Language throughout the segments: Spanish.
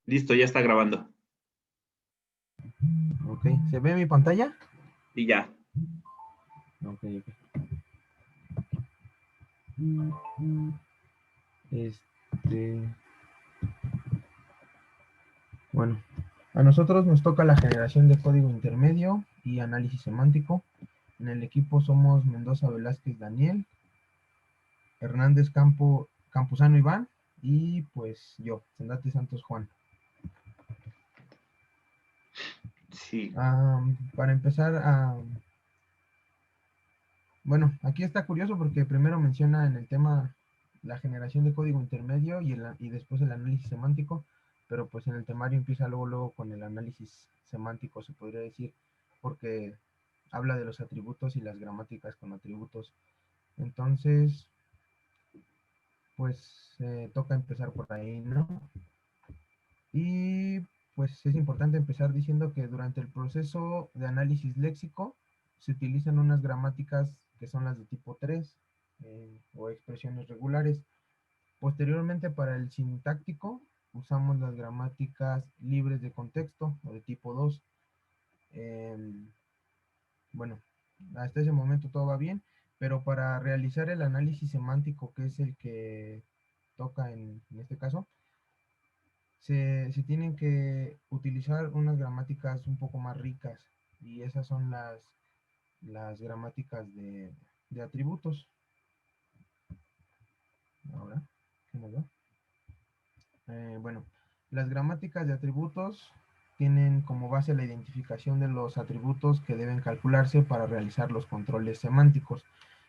Listo, ya está grabando. Ok, ¿se ve mi pantalla? Y ya. Ok, ok. Este, bueno, a nosotros nos toca la generación de código intermedio y análisis semántico. En el equipo somos Mendoza Velázquez Daniel, Hernández Campuzano Iván y pues yo, Sendate Santos Juan. Sí. Para empezar, bueno, aquí está curioso porque primero menciona en el tema la generación de código intermedio y después el análisis semántico, pero pues en el temario empieza luego con el análisis semántico, se podría decir, porque habla de los atributos y las gramáticas con atributos. Entonces, pues toca empezar por ahí, ¿no? Y pues es importante empezar diciendo que durante el proceso de análisis léxico se utilizan unas gramáticas que son las de tipo 3 o expresiones regulares. Posteriormente, para el sintáctico, usamos las gramáticas libres de contexto o de tipo 2. Eh, bueno, hasta ese momento todo va bien, pero para realizar el análisis semántico, que es el que toca en este caso, se tienen que utilizar unas gramáticas un poco más ricas y esas son las gramáticas de atributos. Ahora, ¿qué nos da? Bueno, las gramáticas de atributos tienen como base la identificación de los atributos que deben calcularse para realizar los controles semánticos.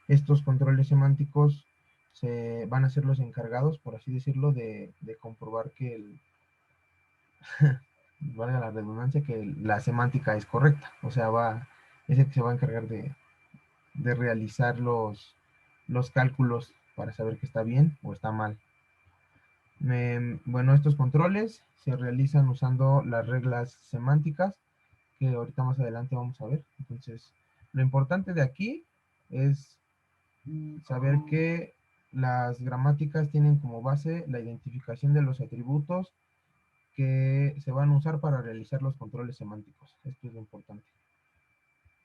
Estos controles semánticos van a ser los encargados, por así decirlo, de comprobar que valga la redundancia, que la semántica es correcta. O sea, es el que se va a encargar de realizar los cálculos para saber que está bien o está mal. Bueno, estos controles se realizan usando las reglas semánticas que ahorita más adelante vamos a ver. Entonces, lo importante de aquí es saber que las gramáticas tienen como base la identificación de los atributos que se van a usar para realizar los controles semánticos. Esto es lo importante.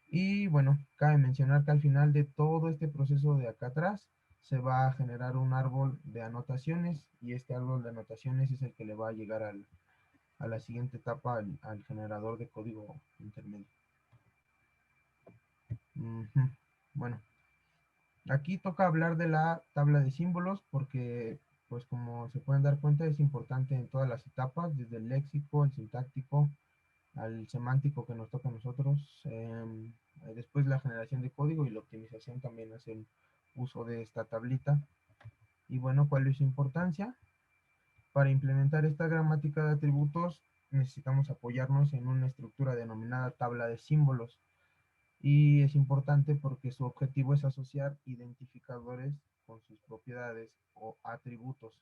Y bueno, cabe mencionar que al final de todo este proceso de acá atrás se va a generar un árbol de anotaciones y este árbol de anotaciones es el que le va a llegar a la siguiente etapa al generador de código intermedio. Bueno, aquí toca hablar de la tabla de símbolos porque, pues como se pueden dar cuenta, es importante en todas las etapas, desde el léxico, el sintáctico, al semántico que nos toca a nosotros. Después la generación de código y la optimización también hacen uso de esta tablita. Y bueno, ¿cuál es su importancia? Para implementar esta gramática de atributos necesitamos apoyarnos en una estructura denominada tabla de símbolos. Y es importante porque su objetivo es asociar identificadores con sus propiedades o atributos.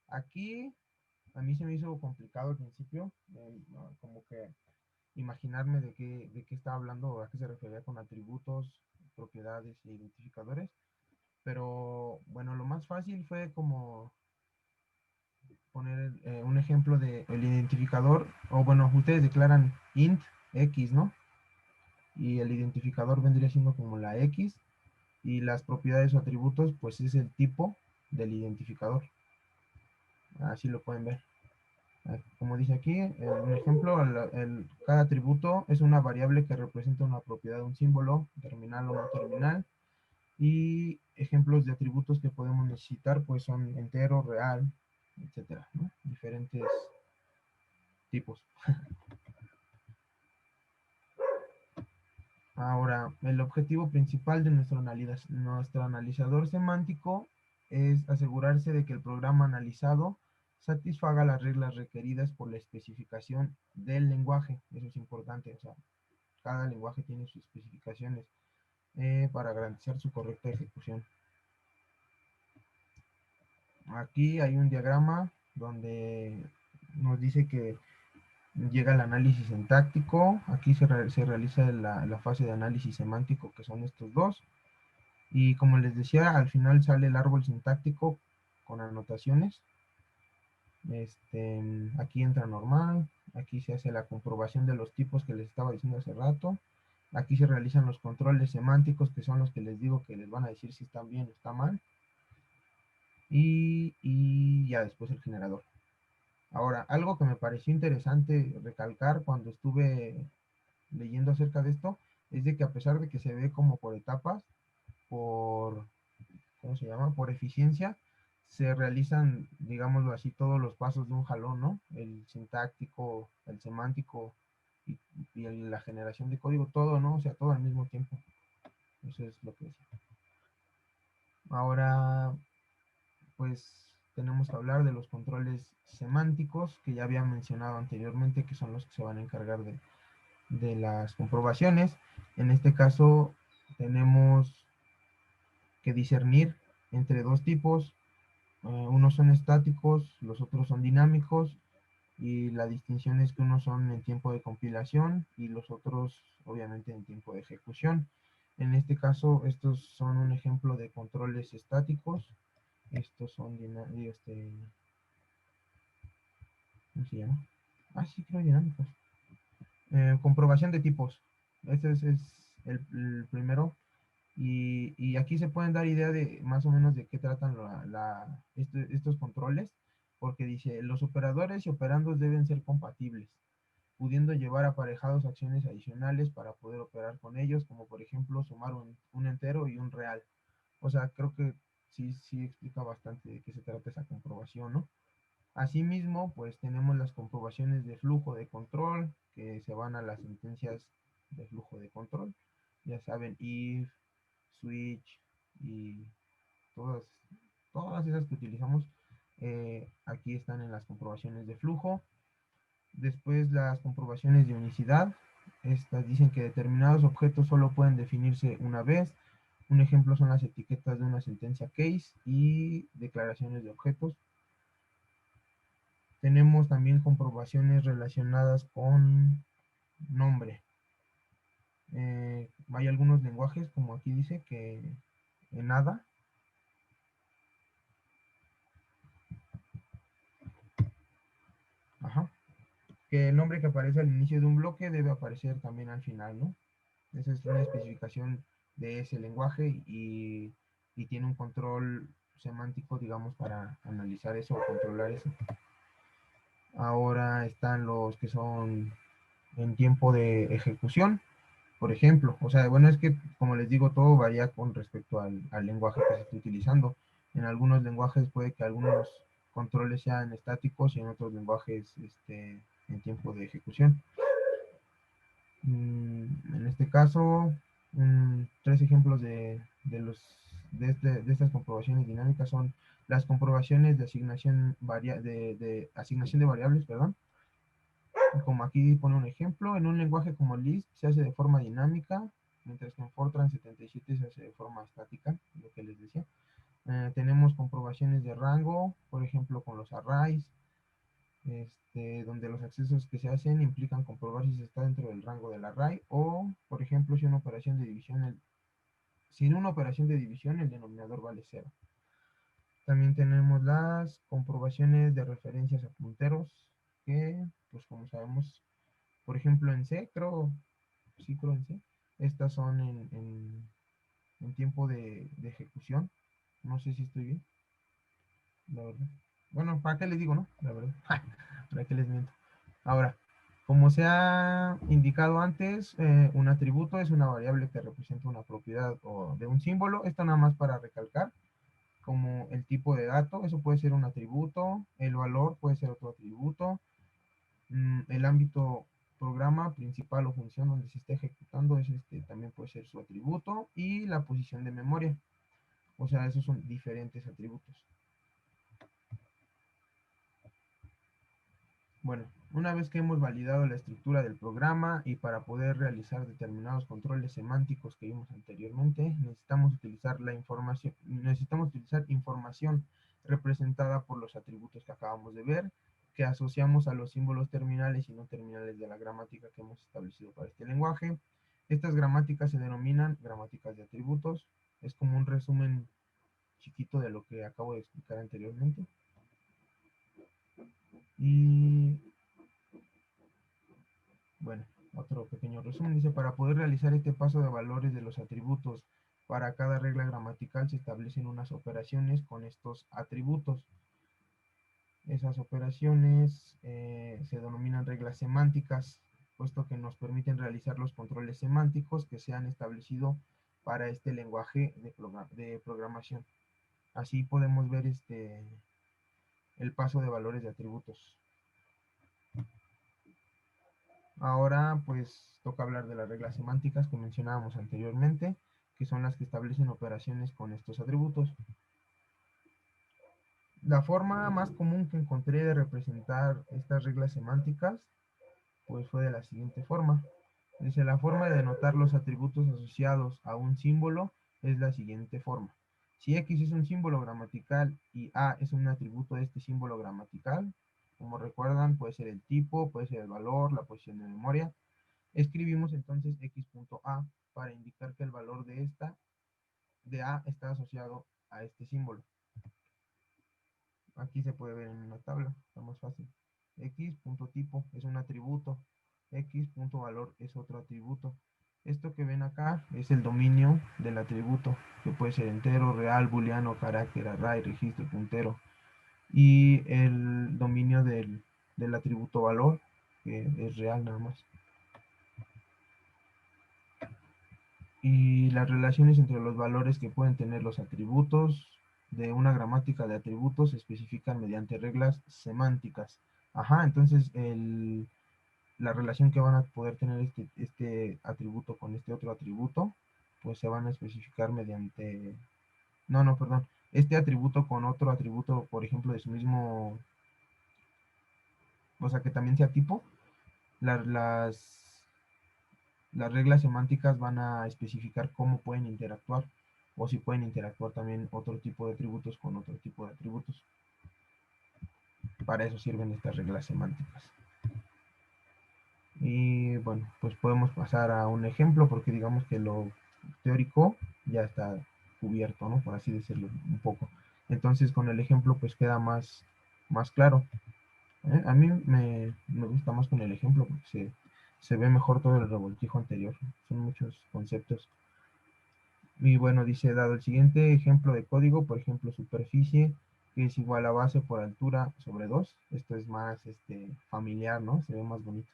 Aquí a mí se me hizo complicado al principio, como que imaginarme de qué estaba hablando o a qué se refería con atributos, propiedades e identificadores. Pero bueno, lo más fácil fue como poner un ejemplo de el identificador, o bueno, ustedes declaran int x, ¿no? Y el identificador vendría siendo como la x, y las propiedades o atributos, pues es el tipo del identificador. Así lo pueden ver. Como dice aquí, un ejemplo, cada atributo es una variable que representa una propiedad, un símbolo, terminal o no terminal. Y ejemplos de atributos que podemos necesitar, pues son entero, real, etcétera, ¿no? Diferentes tipos. Ahora, el objetivo principal de nuestro analizador semántico es asegurarse de que el programa analizado satisfaga las reglas requeridas por la especificación del lenguaje. Eso es importante, o sea, cada lenguaje tiene sus especificaciones para garantizar su correcta ejecución. Aquí hay un diagrama donde nos dice que llega el análisis sintáctico. Aquí se realiza la fase de análisis semántico, que son estos dos. Y como les decía, al final sale el árbol sintáctico con anotaciones. Aquí entra normal, aquí se hace la comprobación de los tipos que les estaba diciendo hace rato. Aquí se realizan los controles semánticos, que son los que les digo que les van a decir si están bien o está mal. Y ya después el generador. Ahora, algo que me pareció interesante recalcar cuando estuve leyendo acerca de esto, es de que a pesar de que se ve como por etapas, por, ¿cómo se llama? Por eficiencia, se realizan, digámoslo así, todos los pasos de un jalón, ¿no? El sintáctico, el semántico y la generación de código, todo, ¿no? O sea, todo al mismo tiempo. Eso es lo que decía. Ahora, pues tenemos que hablar de los controles semánticos que ya había mencionado anteriormente, que son los que se van a encargar de las comprobaciones. En este caso, tenemos que discernir entre dos tipos. Unos son estáticos, los otros son dinámicos, y la distinción es que unos son en tiempo de compilación y los otros obviamente en tiempo de ejecución. En este caso, estos son un ejemplo de controles estáticos. Estos son, ¿cómo se llama? Ah, sí, creo dinámicos. Comprobación de tipos. Este es el primero. Y aquí se pueden dar idea de más o menos de qué tratan estos controles, porque dice, los operadores y operandos deben ser compatibles, pudiendo llevar aparejados acciones adicionales para poder operar con ellos, como por ejemplo sumar un entero y un real. O sea, creo que sí explica bastante de qué se trata esa comprobación, ¿no? Asimismo, pues tenemos las comprobaciones de flujo de control, que se van a las sentencias de flujo de control. Ya saben, if, switch y todas, todas esas que utilizamos, aquí están en las comprobaciones de flujo. Después las comprobaciones de unicidad. Estas dicen que determinados objetos solo pueden definirse una vez. Un ejemplo son las etiquetas de una sentencia case y declaraciones de objetos. Tenemos también comprobaciones relacionadas con nombre. Hay algunos lenguajes, como aquí dice, que en nada. Ajá. Que el nombre que aparece al inicio de un bloque debe aparecer también al final, ¿no? Esa es una especificación de ese lenguaje y tiene un control semántico, digamos, para analizar eso o controlar eso. Ahora están los que son en tiempo de ejecución, por ejemplo. O sea, bueno, es que, como les digo, todo varía con respecto al lenguaje que se esté utilizando. En algunos lenguajes puede que algunos controles sean estáticos y en otros lenguajes en tiempo de ejecución. En este caso, tres ejemplos de estas comprobaciones dinámicas son las comprobaciones de asignación, de asignación de variables, perdón. Como aquí pone un ejemplo, en un lenguaje como Lisp se hace de forma dinámica, mientras que en Fortran 77 se hace de forma estática, lo que les decía. Tenemos comprobaciones de rango, por ejemplo, con los arrays, donde los accesos que se hacen implican comprobar si se está dentro del rango del array o, por ejemplo, si una operación de división, sin una operación de división el denominador vale 0. También tenemos las comprobaciones de referencias a punteros, que, pues como sabemos, por ejemplo en C, creo en C, estas son en tiempo de ejecución. No sé si estoy bien, la verdad. Bueno, ¿para qué les digo, no? La verdad. ¿Para qué les miento? Ahora, como se ha indicado antes, un atributo es una variable que representa una propiedad o de un símbolo. Esto nada más para recalcar, como el tipo de dato, eso puede ser un atributo, el valor puede ser otro atributo, el ámbito programa principal o función donde se está ejecutando es también puede ser su atributo, y la posición de memoria. O sea, esos son diferentes atributos. Bueno, una vez que hemos validado la estructura del programa y para poder realizar determinados controles semánticos que vimos anteriormente, necesitamos utilizar información representada por los atributos que acabamos de ver, que asociamos a los símbolos terminales y no terminales de la gramática que hemos establecido para este lenguaje. Estas gramáticas se denominan gramáticas de atributos. Es como un resumen chiquito de lo que acabo de explicar anteriormente. Y bueno, otro pequeño resumen. Dice, para poder realizar este paso de valores de los atributos para cada regla gramatical se establecen unas operaciones con estos atributos. Esas operaciones se denominan reglas semánticas, puesto que nos permiten realizar los controles semánticos que se han establecido para este lenguaje de programación. Así podemos ver el paso de valores de atributos. Ahora pues toca hablar de las reglas semánticas que mencionábamos anteriormente, que son las que establecen operaciones con estos atributos. La forma más común que encontré de representar estas reglas semánticas pues fue de la siguiente forma. Dice, la forma de denotar los atributos asociados a un símbolo es la siguiente forma. Si X es un símbolo gramatical y A es un atributo de este símbolo gramatical, como recuerdan, puede ser el tipo, puede ser el valor, la posición de memoria. Escribimos entonces X.A para indicar que el valor de A está asociado a este símbolo. Aquí se puede ver en una tabla, está más fácil. X.tipo es un atributo, X.valor es otro atributo. Esto que ven acá es el dominio del atributo, que puede ser entero, real, booleano, carácter, array, registro, puntero. Y el dominio del atributo valor, que es real nada más. Y las relaciones entre los valores que pueden tener los atributos de una gramática de atributos se especifican mediante reglas semánticas. Ajá, entonces la relación que van a poder tener este atributo con este otro atributo, pues se van a especificar mediante... No, no, perdón. Este atributo con otro atributo, por ejemplo, de su mismo... O sea, que también sea tipo, las reglas semánticas van a especificar cómo pueden interactuar o si pueden interactuar también otro tipo de atributos con otro tipo de atributos. Para eso sirven estas reglas semánticas. Y bueno, pues podemos pasar a un ejemplo porque digamos que lo teórico ya está cubierto, ¿no? Por así decirlo un poco. Entonces con el ejemplo pues queda más claro. A mí me gusta más con el ejemplo porque se ve mejor todo el revoltijo anterior. Son muchos conceptos. Y bueno, dice, dado el siguiente ejemplo de código, por ejemplo, superficie, que es igual a base por altura sobre 2. Esto es más familiar, ¿no? Se ve más bonito.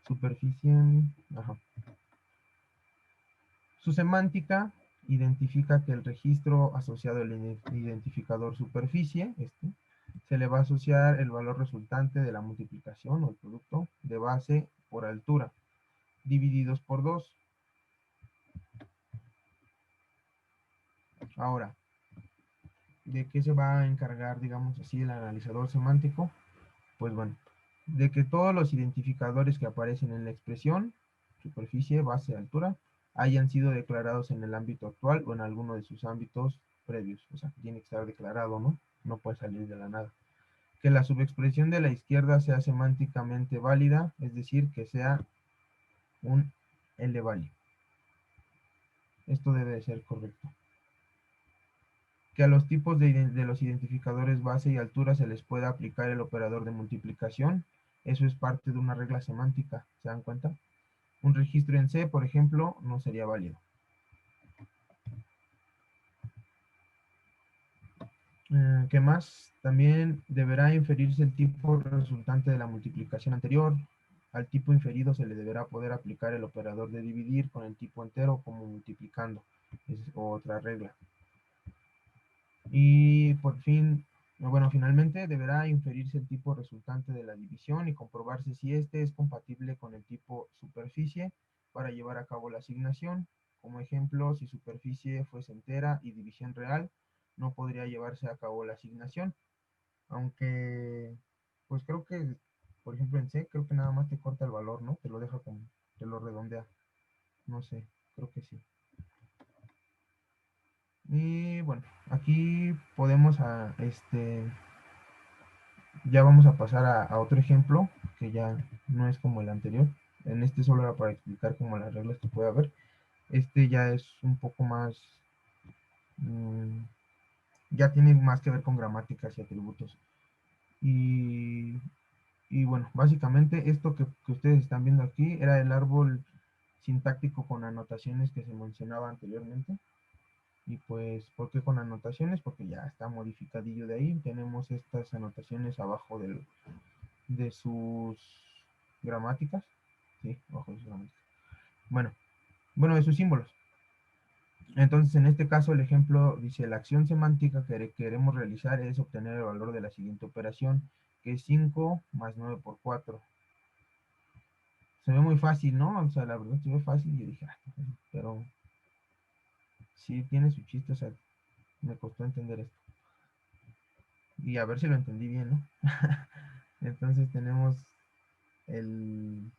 Superficie, ajá. Su semántica identifica que el registro asociado al identificador superficie, se le va a asociar el valor resultante de la multiplicación o el producto de base por altura, divididos por 2. Ahora, ¿de qué se va a encargar, digamos así, el analizador semántico? Pues bueno, de que todos los identificadores que aparecen en la expresión, superficie, base, altura, hayan sido declarados en el ámbito actual o en alguno de sus ámbitos previos. O sea, tiene que estar declarado, ¿no? No puede salir de la nada. Que la subexpresión de la izquierda sea semánticamente válida, es decir, que sea un L válido. Esto debe de ser correcto. Que a los tipos de los identificadores base y altura se les pueda aplicar el operador de multiplicación. Eso es parte de una regla semántica, ¿se dan cuenta? Un registro en C, por ejemplo, no sería válido. ¿Qué más? También deberá inferirse el tipo resultante de la multiplicación anterior. Al tipo inferido se le deberá poder aplicar el operador de dividir con el tipo entero como multiplicando. Es otra regla. Y por fin, bueno, finalmente deberá inferirse el tipo resultante de la división y comprobarse si este es compatible con el tipo superficie para llevar a cabo la asignación. Como ejemplo, si superficie fuese entera y división real, no podría llevarse a cabo la asignación. Aunque, pues creo que, por ejemplo, en C, creo que nada más te corta el valor, ¿no? Te lo deja como, te lo redondea. No sé, creo que sí. Y bueno, aquí podemos ya vamos a pasar a otro ejemplo que ya no es como el anterior. En este solo era para explicar como las reglas que puede haber. Este ya es un poco más, mm, ya tiene más que ver con gramáticas y atributos. Y Y bueno, básicamente esto que ustedes están viendo aquí era el árbol sintáctico con anotaciones que se mencionaba anteriormente. Y pues, ¿por qué con anotaciones? Porque ya está modificadillo de ahí. Tenemos estas anotaciones abajo de sus gramáticas. Sí, abajo de sus gramáticas. Bueno, bueno, de sus símbolos. Entonces, en este caso, el ejemplo dice, la acción semántica que queremos realizar es obtener el valor de la siguiente operación, que es 5 más 9 por 4. Se ve muy fácil, ¿no? O sea, la verdad se ve fácil y yo dije, ah, pero sí tiene su chiste, o sea, me costó entender esto. Y a ver si lo entendí bien, ¿no? Entonces tenemos el...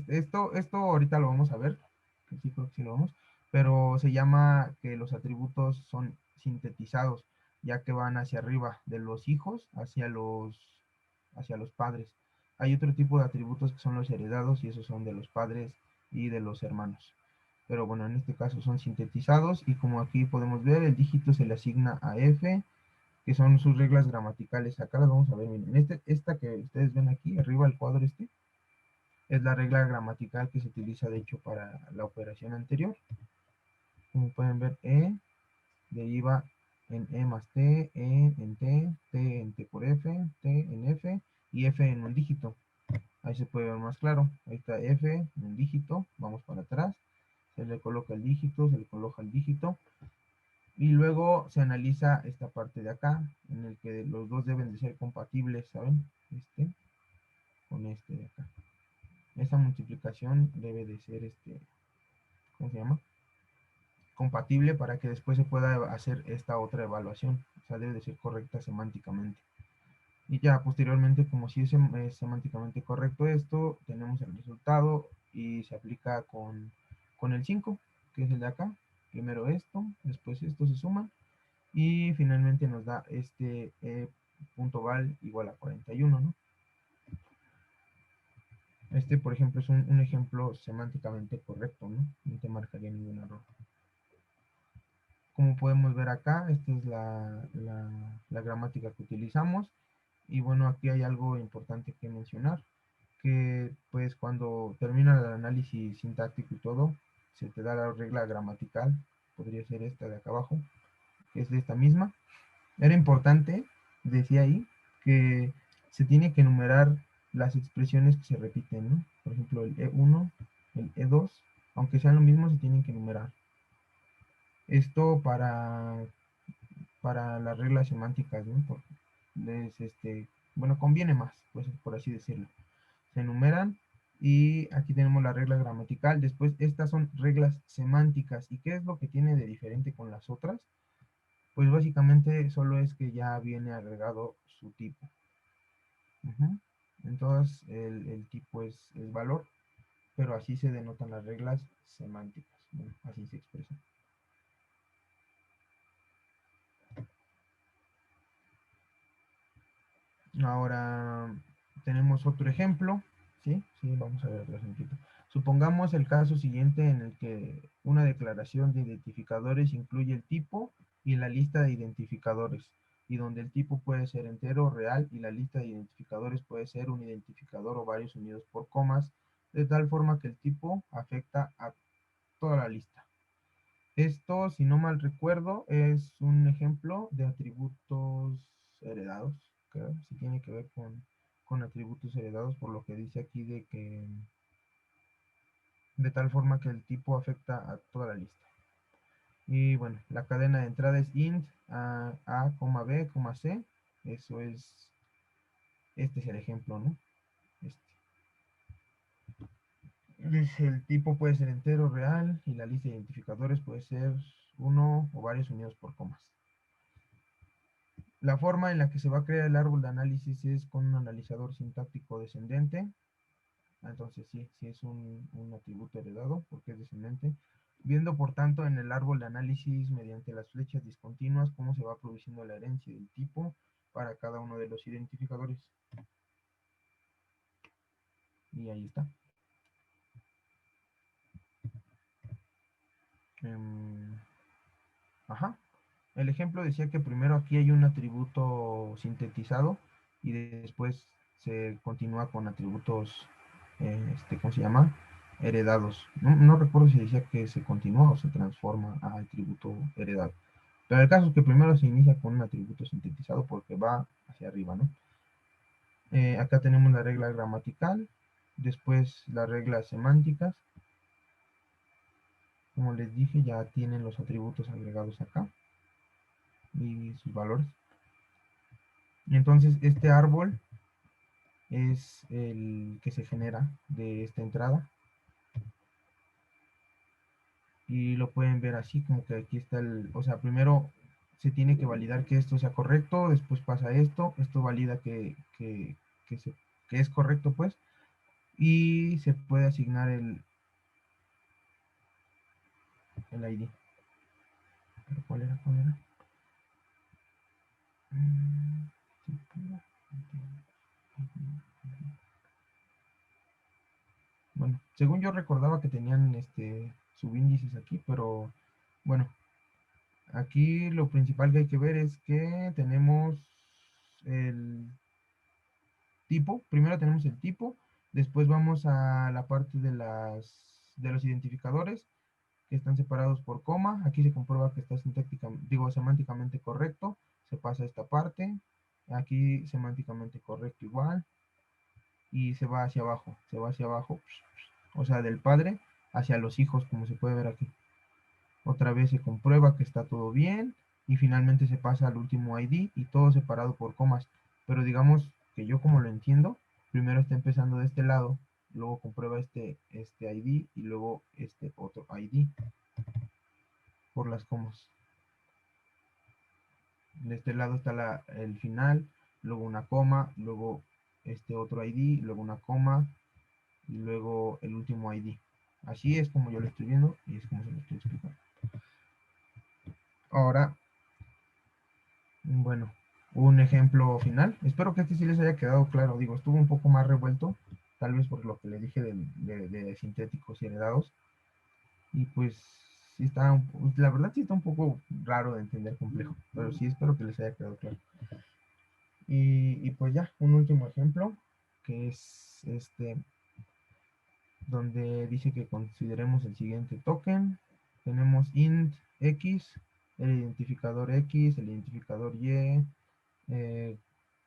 Esto ahorita lo vamos a ver, que sí creo que sí lo vamos, pero se llama que los atributos son sintetizados, ya que van hacia arriba, de los hijos hacia los padres. Hay otro tipo de atributos que son los heredados y esos son de los padres y de los hermanos. Pero bueno, en este caso son sintetizados y como aquí podemos ver, el dígito se le asigna a F, que son sus reglas gramaticales. Acá las vamos a ver, miren, esta que ustedes ven aquí, arriba el cuadro es la regla gramatical que se utiliza de hecho para la operación anterior. Como pueden ver, deriva en E más T, E en T en T por F, T en F y F en un dígito. Ahí se puede ver más claro. Ahí está F en un dígito, vamos para atrás, se le coloca el dígito, se le coloca el dígito y luego se analiza esta parte de acá, en el que los dos deben de ser compatibles, ¿saben? Este con este de acá. Esa multiplicación debe de ser, ¿cómo se llama? Compatible para que después se pueda hacer esta otra evaluación. O sea, debe de ser correcta semánticamente. Y ya posteriormente, como si es semánticamente correcto esto, tenemos el resultado y se aplica con el 5, que es el de acá. Primero esto, después esto se suma y finalmente nos da este punto val igual a 41, ¿no? Este, por ejemplo, es un ejemplo semánticamente correcto, ¿no? No te marcaría ningún error. Como podemos ver acá, esta es la gramática que utilizamos. Y bueno, aquí hay algo importante que mencionar, que pues cuando termina el análisis sintáctico y todo, se te da la regla gramatical, podría ser esta de acá abajo, que es de esta misma. Era importante, decía ahí, que se tiene que enumerar las expresiones que se repiten, ¿no? Por ejemplo, el E1, el E2, aunque sean lo mismo, se tienen que enumerar. Esto para las reglas semánticas, ¿no? Les, bueno, conviene más, pues, por así decirlo. Se enumeran y aquí tenemos la regla gramatical. Después, estas son reglas semánticas. ¿Y qué es lo que tiene de diferente con las otras? Pues básicamente solo es que ya viene agregado su tipo. Entonces, el tipo es valor, pero así se denotan las reglas semánticas. Bueno, así se expresan. Ahora tenemos otro ejemplo, ¿sí? Sí, vamos a ver otro ejemplo. Supongamos el caso siguiente en el que una declaración de identificadores incluye el tipo y la lista de identificadores, y donde el tipo puede ser entero o real y la lista de identificadores puede ser un identificador o varios unidos por comas, de tal forma que el tipo afecta a toda la lista. Esto, si no mal recuerdo, es un ejemplo de atributos heredados, creo. Sí tiene que ver con atributos heredados, por lo que dice aquí de que de tal forma que el tipo afecta a toda la lista. Y bueno, la cadena de entrada es int a, b, c. Eso es, este es el ejemplo, ¿no? Este. El tipo puede ser entero, real, y la lista de identificadores puede ser uno o varios unidos por comas. La forma en la que se va a crear el árbol de análisis es con un analizador sintáctico descendente. Entonces sí, sí es un atributo heredado porque es descendente. Viendo por tanto en el árbol de análisis mediante las flechas discontinuas cómo se va produciendo la herencia del tipo para cada uno de los identificadores. Y ahí está. Ajá. El ejemplo decía que primero aquí hay un atributo sintetizado y después se continúa con atributos, ¿cómo se llama? Heredados. No recuerdo si decía que se continúa o se transforma a atributo heredado. Pero el caso es que primero se inicia con un atributo sintetizado porque va hacia arriba, ¿no? Acá tenemos la regla gramatical, después las reglas semánticas. Como les dije, ya tienen los atributos agregados acá y sus valores. Y entonces este árbol es el que se genera de esta entrada. Y lo pueden ver así, como que aquí está o sea, primero se tiene que validar que esto sea correcto, después pasa esto valida que es correcto, pues, y se puede asignar el ID. ¿Pero cuál era? ¿Cuál era? Bueno, según yo recordaba que tenían subíndices aquí, pero bueno, aquí lo principal que hay que ver es que tenemos el tipo. Primero tenemos el tipo, después vamos a la parte de los identificadores que están separados por coma. Aquí se comprueba que está semánticamente correcto. Se pasa a esta parte. Aquí semánticamente correcto igual. Y se va hacia abajo. Se va hacia abajo. O sea, del padre hacia los hijos, como se puede ver aquí. Otra vez se comprueba que está todo bien. Y finalmente se pasa al último ID y todo separado por comas. Pero digamos que yo como lo entiendo, primero está empezando de este lado, luego comprueba este ID y luego este otro ID por las comas. De este lado está el final, luego una coma, luego este otro ID, luego una coma y luego el último ID. Así es como yo lo estoy viendo y es como se lo estoy explicando. Ahora, bueno, un ejemplo final. Espero que este sí les haya quedado claro. Digo, estuvo un poco más revuelto, tal vez por lo que le dije de sintéticos y heredados. Y pues sí está, la verdad sí está un poco raro de entender, complejo, pero sí espero que les haya quedado claro. Y pues ya, un último ejemplo, que es donde dice que consideremos el siguiente token. Tenemos int x, el identificador x, el identificador y, que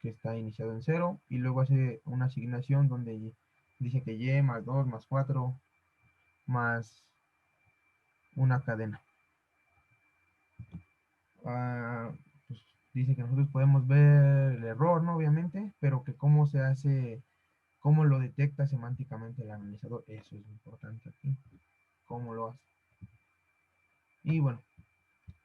está iniciado en 0, y luego hace una asignación donde dice que y más 2 más 4 más una cadena. Ah, pues dice que nosotros podemos ver el error, ¿no? Obviamente, pero que cómo se hace, cómo lo detecta semánticamente el analizador, eso es importante aquí, cómo lo hace. Y bueno,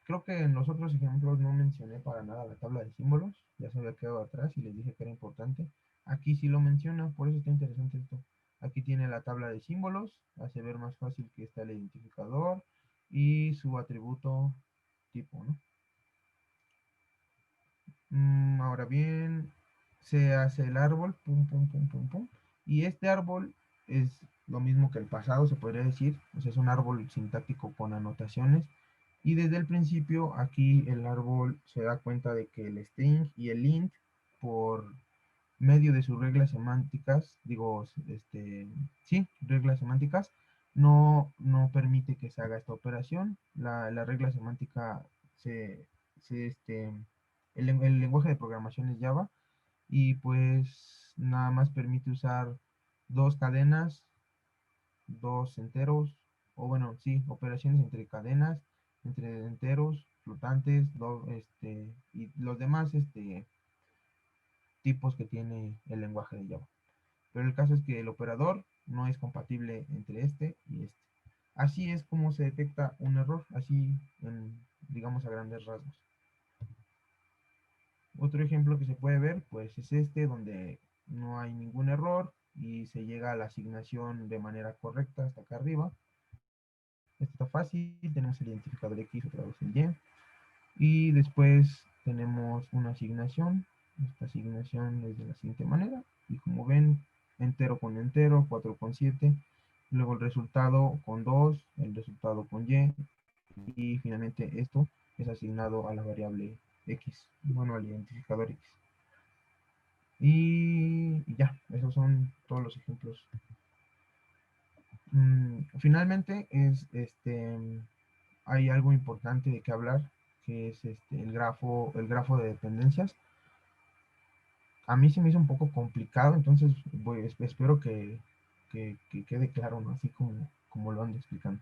creo que en los otros ejemplos no mencioné para nada la tabla de símbolos, ya se había quedado atrás y les dije que era importante. Aquí sí lo menciona, por eso está interesante esto. Aquí tiene la tabla de símbolos, hace ver más fácil que está el identificador y su atributo tipo, ¿no? Ahora bien, se hace el árbol, pum, pum, pum, pum, pum. Y este árbol es lo mismo que el pasado, se podría decir. O sea, es un árbol sintáctico con anotaciones. Y desde el principio, aquí el árbol se da cuenta de que el string y el int, por medio de sus reglas semánticas, digo, sí, reglas semánticas, no permite que se haga esta operación. La regla semántica se, se, este, el lenguaje de programación es Java y pues nada más permite usar dos cadenas, dos enteros, o bueno, sí, operaciones entre cadenas, entre enteros, flotantes, y los demás tipos que tiene el lenguaje de Java. Pero el caso es que el operador no es compatible entre este y este. Así es como se detecta un error, así digamos a grandes rasgos. Otro ejemplo que se puede ver, pues es donde no hay ningún error y se llega a la asignación de manera correcta hasta acá arriba. Esto está fácil, tenemos el identificador X, otra vez el Y, y después tenemos una asignación. Esta asignación es de la siguiente manera, y como ven, entero con entero, 4 con 7, luego el resultado con 2, el resultado con y finalmente esto es asignado a la variable X, bueno, al identificador X. Y ya, esos son todos los ejemplos. Finalmente, hay algo importante de que hablar, que es el grafo de dependencias. A mí se me hizo un poco complicado, entonces espero que quede claro, ¿no? Así como lo ando explicando.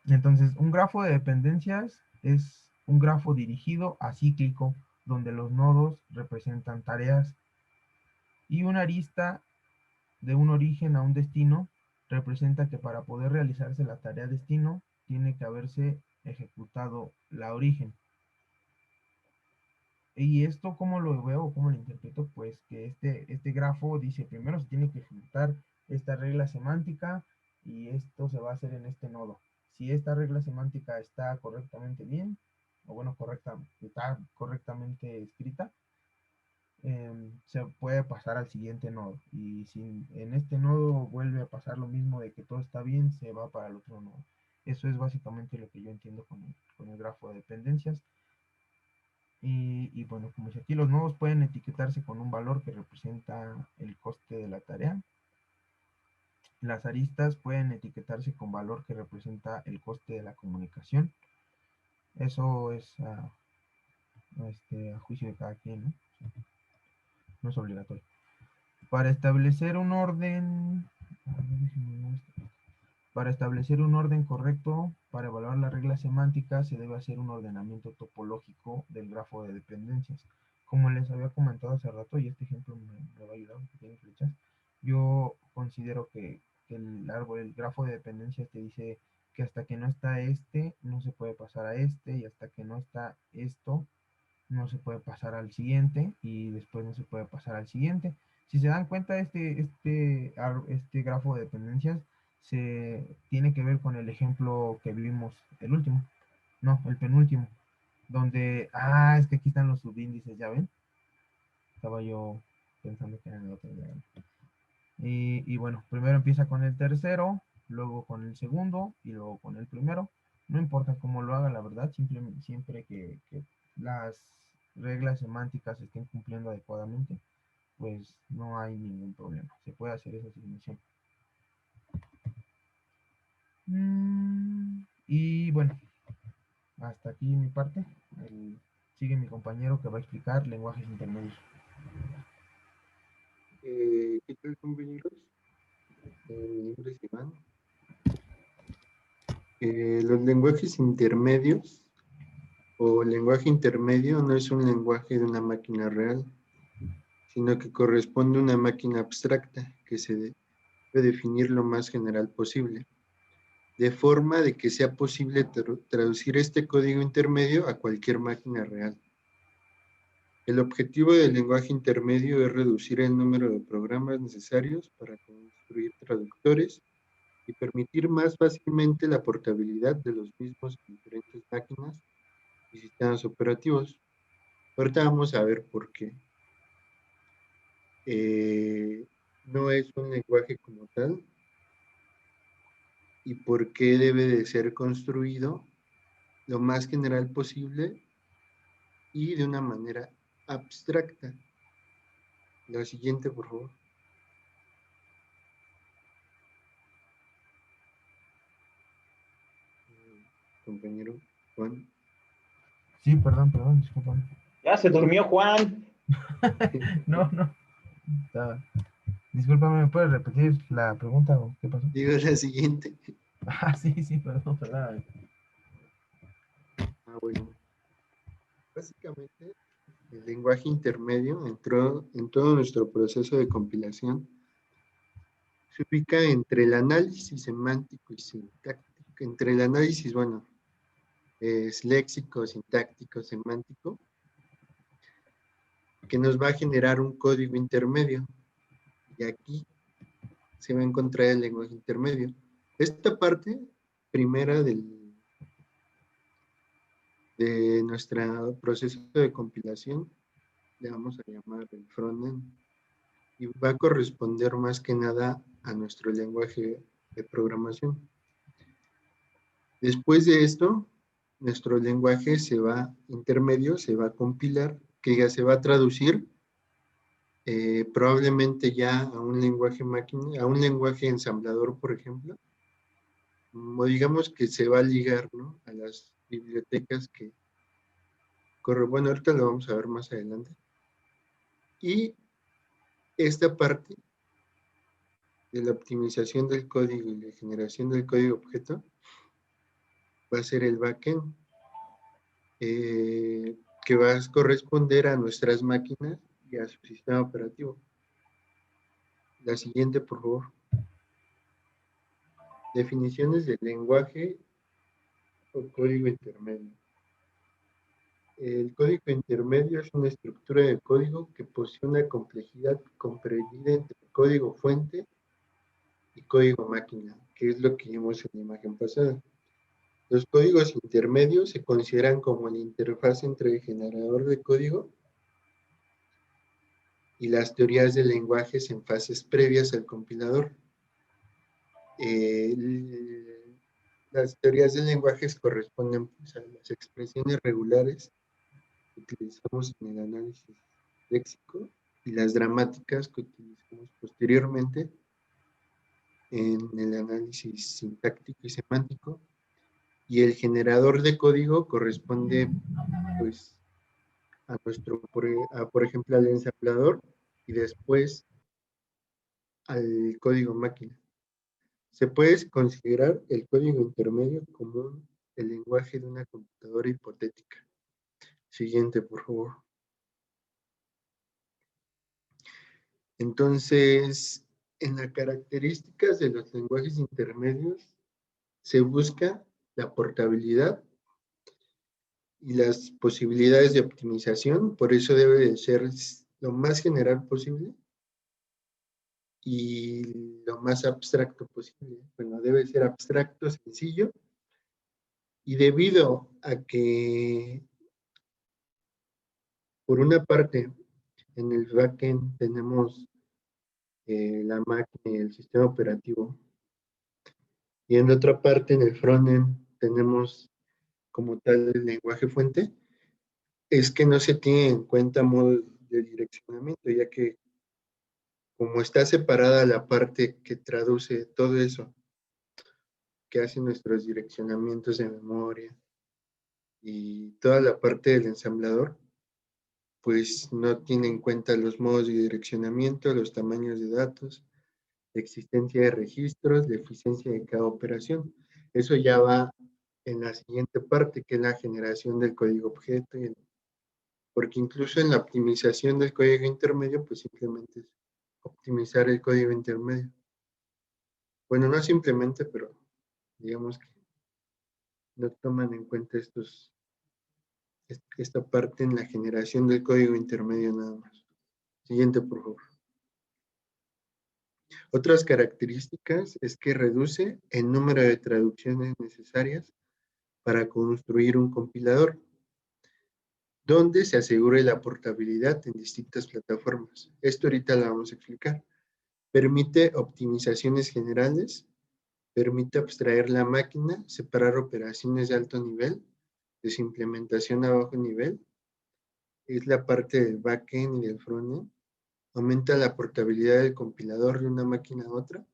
Entonces, un grafo de dependencias es un grafo dirigido acíclico, donde los nodos representan tareas y una arista de un origen a un destino representa que para poder realizarse la tarea destino tiene que haberse ejecutado la origen. Y esto, ¿cómo lo veo? ¿Cómo lo interpreto? Pues que este grafo dice, primero se tiene que ejecutar esta regla semántica y esto se va a hacer en este nodo. Si esta regla semántica está correctamente bien, o bueno, está correctamente escrita, se puede pasar al siguiente nodo. Y si en este nodo vuelve a pasar lo mismo de que todo está bien, se va para el otro nodo. Eso es básicamente lo que yo entiendo con el grafo de dependencias. Y bueno, como dice aquí, los nodos pueden etiquetarse con un valor que representa el coste de la tarea. Las aristas pueden etiquetarse con valor que representa el coste de la comunicación. Eso es a juicio de cada quien, ¿no? No es obligatorio. Para establecer un orden, para establecer un orden correcto, para evaluar la regla semántica, se debe hacer un ordenamiento topológico del grafo de dependencias. Como les había comentado hace rato, y este ejemplo me va a ayudar, porque tiene flechas, yo considero que el grafo de dependencias te dice que hasta que no está este, no se puede pasar a este, y hasta que no está esto, no se puede pasar al siguiente, y después no se puede pasar al siguiente. Si se dan cuenta, este grafo de dependencias se tiene que ver con el ejemplo que vimos, el último, no, el penúltimo, donde, es que aquí están los subíndices, ¿ya ven? Estaba yo pensando que eran el otro diagrama. Y bueno, primero empieza con el tercero, luego con el segundo y luego con el primero. No importa cómo lo haga, la verdad, siempre que las reglas semánticas se estén cumpliendo adecuadamente, pues no hay ningún problema. Se puede hacer esa asignación. Y bueno, hasta aquí mi parte. Sigue mi compañero que va a explicar lenguajes intermedios. ¿Qué tal, compañeros? Mi nombre es Iván. Los lenguajes intermedios o lenguaje intermedio no es un lenguaje de una máquina real, sino que corresponde a una máquina abstracta que se debe definir lo más general posible, de forma de que sea posible traducir este código intermedio a cualquier máquina real. El objetivo del lenguaje intermedio es reducir el número de programas necesarios para construir traductores y permitir más fácilmente la portabilidad de los mismos en diferentes máquinas y sistemas operativos. Ahorita vamos a ver por qué. No es un lenguaje como tal y por qué debe de ser construido lo más general posible y de una manera abstracta. La siguiente, por favor. Compañero Juan. Sí, perdón, discúlpame. Ya se durmió Juan. No. Discúlpame, ¿me puedes repetir la pregunta o qué pasó? Digo la siguiente. Sí, perdón. Bueno. Básicamente, el lenguaje intermedio entró en todo nuestro proceso de compilación. Se ubica entre el análisis semántico y sintáctico. Entre el análisis, bueno, es léxico, sintáctico, semántico, que nos va a generar un código intermedio. Y aquí se va a encontrar el lenguaje intermedio. Esta parte primera de nuestro proceso de compilación le vamos a llamar el frontend y va a corresponder más que nada a nuestro lenguaje de programación. Después de esto, nuestro lenguaje intermedio se va a compilar, que ya se va a traducir probablemente ya a un lenguaje máquina, a un lenguaje ensamblador, por ejemplo, o digamos que se va a ligar, ¿no?, a las bibliotecas que corre. Bueno, ahorita lo vamos a ver más adelante. Y esta parte de la optimización del código y la generación del código objeto va a ser el backend, que va a corresponder a nuestras máquinas y a su sistema operativo. La siguiente, por favor. Definiciones del lenguaje o código intermedio. El código intermedio es una estructura de código que posee una complejidad comprendida entre código fuente y código máquina, que es lo que vimos en la imagen pasada. Los códigos intermedios se consideran como la interfaz entre el generador de código y las teorías de lenguajes en fases previas al compilador. Las teorías de lenguajes corresponden, pues, a las expresiones regulares que utilizamos en el análisis léxico y las gramáticas que utilizamos posteriormente en el análisis sintáctico y semántico. Y el generador de código corresponde, pues, a nuestro, por ejemplo, al ensamblador y después al código máquina. Se puede considerar el código intermedio como el lenguaje de una computadora hipotética. Siguiente, por favor. Entonces, en las características de los lenguajes intermedios se busca la portabilidad y las posibilidades de optimización, por eso debe de ser lo más general posible y lo más abstracto posible. Bueno, debe ser abstracto, sencillo, y debido a que, por una parte, en el backend tenemos la máquina y el sistema operativo, y en otra parte, en el frontend, tenemos como tal el lenguaje fuente, es que no se tiene en cuenta modo de direccionamiento, ya que como está separada la parte que traduce todo eso, que hace nuestros direccionamientos de memoria y toda la parte del ensamblador, pues no tiene en cuenta los modos de direccionamiento, los tamaños de datos, la existencia de registros, la eficiencia de cada operación. Eso ya va en la siguiente parte, que es la generación del código objeto, porque incluso en la optimización del código intermedio, pues simplemente es optimizar el código intermedio. Bueno, no simplemente, pero digamos que no toman en cuenta esta parte en la generación del código intermedio nada más. Siguiente, por favor. Otras características es que reduce el número de traducciones necesarias para construir un compilador, donde se asegure la portabilidad en distintas plataformas. Esto ahorita lo vamos a explicar. Permite optimizaciones generales, permite abstraer la máquina, separar operaciones de alto nivel de su implementación a bajo nivel, es la parte del backend y del frontend, aumenta la portabilidad del compilador de una máquina a otra,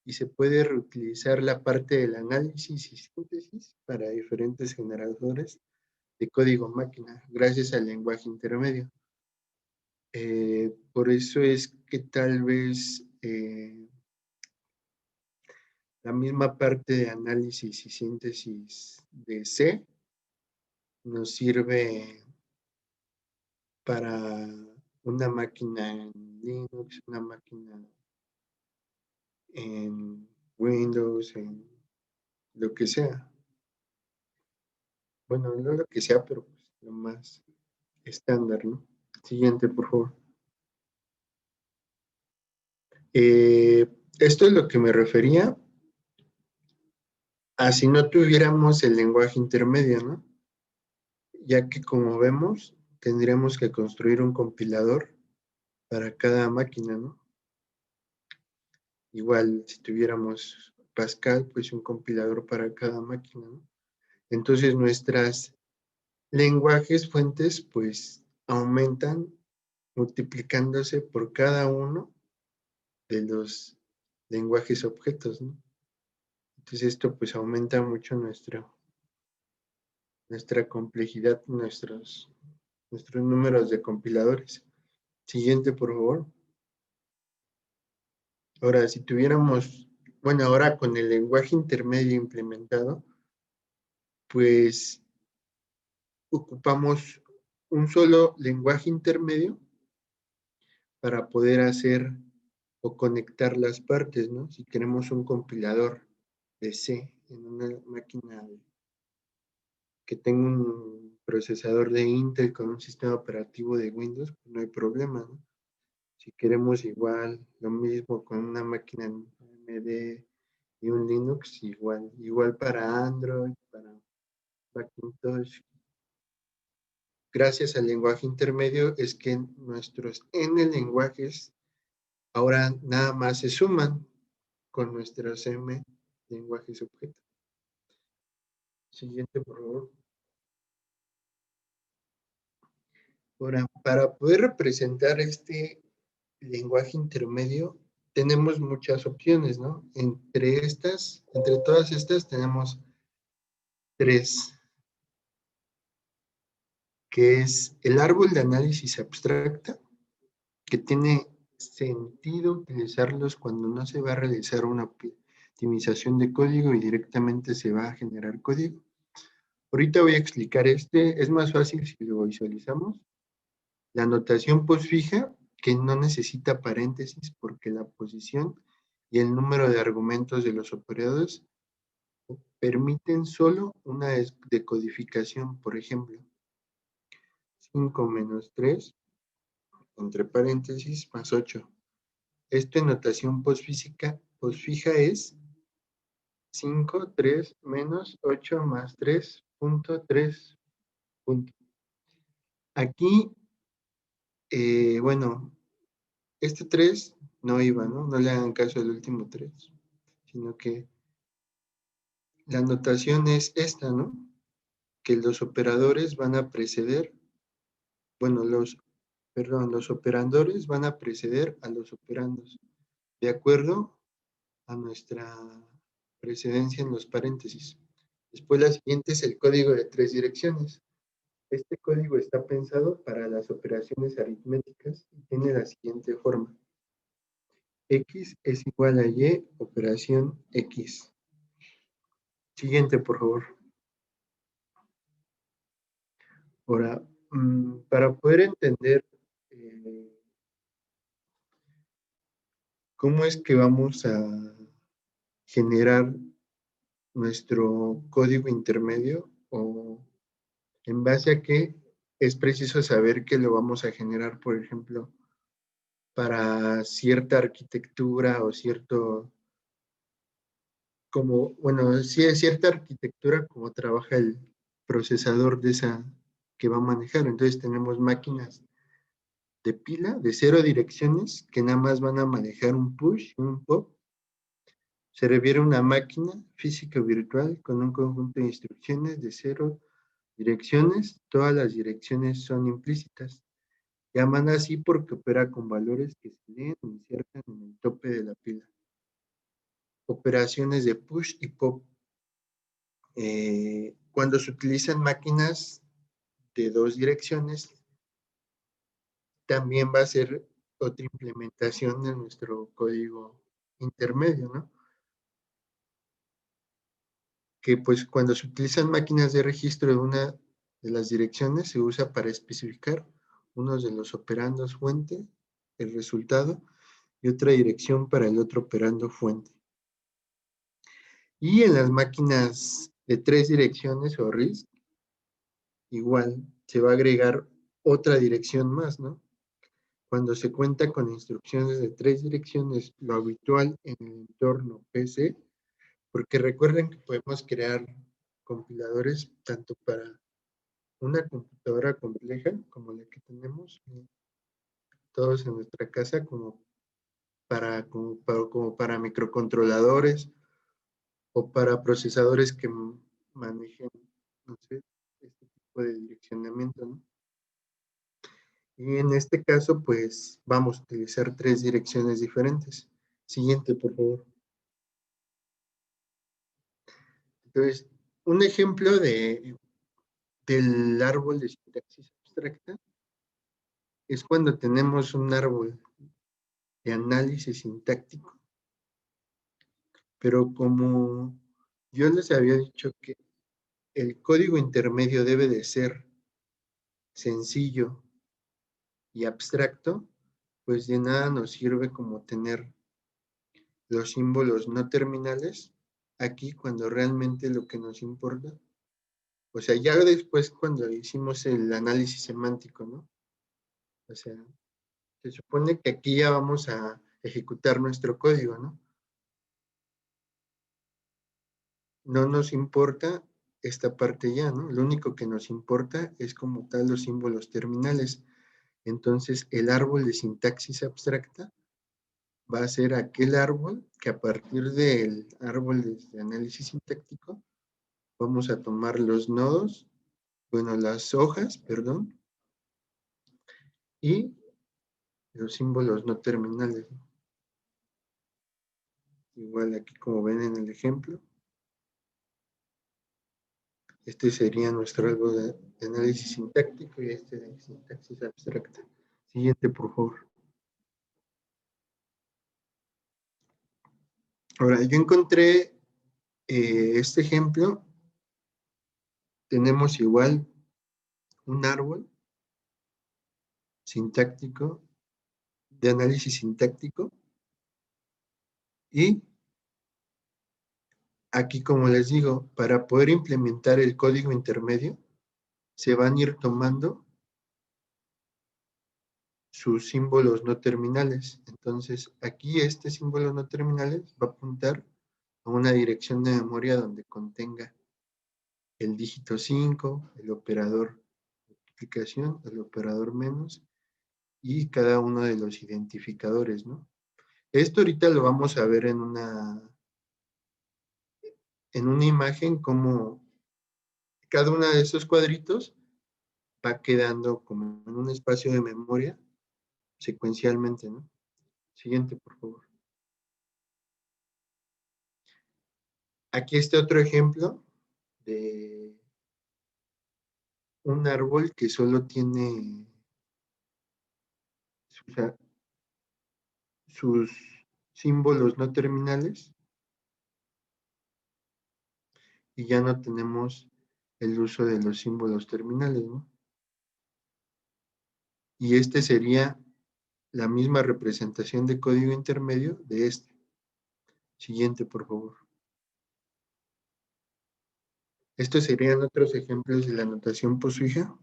y se puede reutilizar la parte del análisis y síntesis para diferentes generadores de código máquina, gracias al lenguaje intermedio. Por eso es que tal vez la misma parte de análisis y síntesis de C nos sirve para una máquina en Linux, una máquina en Windows, en lo que sea. Bueno, no lo que sea, pero pues lo más estándar, ¿no? Siguiente, por favor. Esto es lo que me refería a si no tuviéramos el lenguaje intermedio, ¿no? Ya que, como vemos, tendríamos que construir un compilador para cada máquina, ¿no? Igual, si tuviéramos Pascal, pues un compilador para cada máquina, ¿no? Entonces, nuestras lenguajes fuentes, pues, aumentan multiplicándose por cada uno de los lenguajes objetos, ¿no? Entonces esto pues aumenta mucho nuestra complejidad, nuestros números de compiladores. Siguiente, por favor. Ahora, si tuviéramos, bueno, ahora con el lenguaje intermedio implementado, pues ocupamos un solo lenguaje intermedio para poder hacer o conectar las partes, ¿no? Si queremos un compilador de C en una máquina que tenga un procesador de Intel con un sistema operativo de Windows, pues no hay problema, ¿no? Si queremos igual, lo mismo con una máquina AMD y un Linux, igual para Android, para Macintosh. Gracias al lenguaje intermedio es que nuestros N lenguajes ahora nada más se suman con nuestros M lenguajes objeto. Siguiente, por favor. Ahora, para poder representar este lenguaje intermedio, tenemos muchas opciones, ¿no? Entre todas estas tenemos tres, que es el árbol de análisis abstracta, que tiene sentido utilizarlos cuando no se va a realizar una optimización de código y directamente se va a generar código. Ahorita voy a explicar es más fácil si lo visualizamos. La notación postfija, que no necesita paréntesis porque la posición y el número de argumentos de los operadores permiten solo una decodificación, por ejemplo, 5 menos 3, entre paréntesis, más 8. Esto en notación postfija es 5, 3, menos 8 más 3, punto 3, punto. Aquí, bueno, este 3 no iba, ¿no? No le hagan caso al último 3, sino que la notación es esta, ¿no? Que los operadores van a preceder, bueno, los operandores van a preceder a los operandos, de acuerdo a nuestra precedencia en los paréntesis. Después la siguiente es el código de 3 direcciones. Este código está pensado para las operaciones aritméticas y tiene la siguiente forma. X es igual a Y, operación X. Siguiente, por favor. Ahora, para poder entender cómo es que vamos a generar nuestro código intermedio o en base a qué es preciso saber que lo vamos a generar, por ejemplo, para cierta arquitectura o sí es cierta arquitectura como trabaja el procesador de esa que va a manejar. Entonces tenemos máquinas de pila de 0 direcciones que nada más van a manejar un push y un pop. Se refiere a una máquina física o virtual con un conjunto de instrucciones de 0 direcciones. Todas las direcciones son implícitas. Llaman así porque opera con valores que se leen o insertan en el tope de la pila. Operaciones de push y pop. Cuando se utilizan máquinas de 2 direcciones, también va a ser otra implementación de nuestro código intermedio, ¿no? Que pues cuando se utilizan máquinas de registro de una de las direcciones, se usa para especificar uno de los operandos fuente, el resultado, y otra dirección para el otro operando fuente. Y en las máquinas de 3 direcciones o RISC, igual se va a agregar otra dirección más, ¿no? Cuando se cuenta con instrucciones de 3 direcciones, lo habitual en el entorno PC, porque recuerden que podemos crear compiladores tanto para una computadora compleja como la que tenemos todos en nuestra casa, como para microcontroladores o para procesadores que manejen, no sé, este tipo de direccionamiento, ¿no? Y en este caso, pues vamos a utilizar 3 direcciones diferentes. Siguiente, por favor. Entonces, un ejemplo del árbol de sintaxis abstracta es cuando tenemos un árbol de análisis sintáctico, pero como yo les había dicho que el código intermedio debe de ser sencillo y abstracto, pues de nada nos sirve como tener los símbolos no terminales aquí cuando realmente lo que nos importa, o sea, ya después cuando hicimos el análisis semántico, ¿no? O sea, se supone que aquí ya vamos a ejecutar nuestro código, ¿no? No nos importa esta parte ya, ¿no? Lo único que nos importa es como tal los símbolos terminales. Entonces, el árbol de sintaxis abstracta va a ser aquel árbol que a partir del árbol de análisis sintáctico vamos a tomar los nodos, bueno, las hojas, perdón, y los símbolos no terminales. Igual aquí como ven en el ejemplo, este sería nuestro árbol de análisis sintáctico y este de sintaxis abstracta. Siguiente, por favor. Ahora, yo encontré este ejemplo. Tenemos igual un árbol sintáctico, de análisis sintáctico, y aquí, como les digo, para poder implementar el código intermedio, se van a ir tomando sus símbolos no terminales. Entonces, aquí este símbolo no terminales va a apuntar a una dirección de memoria donde contenga el dígito 5, el operador multiplicación, el operador menos y cada uno de los identificadores, ¿no? Esto ahorita lo vamos a ver en una imagen como cada uno de esos cuadritos va quedando como en un espacio de memoria secuencialmente, ¿no? Siguiente, por favor. Aquí está otro ejemplo de un árbol que solo tiene sus símbolos no terminales y ya no tenemos el uso de los símbolos terminales, ¿no? Y este sería la misma representación de código intermedio de este. Siguiente, por favor. Estos serían otros ejemplos de la notación posuija,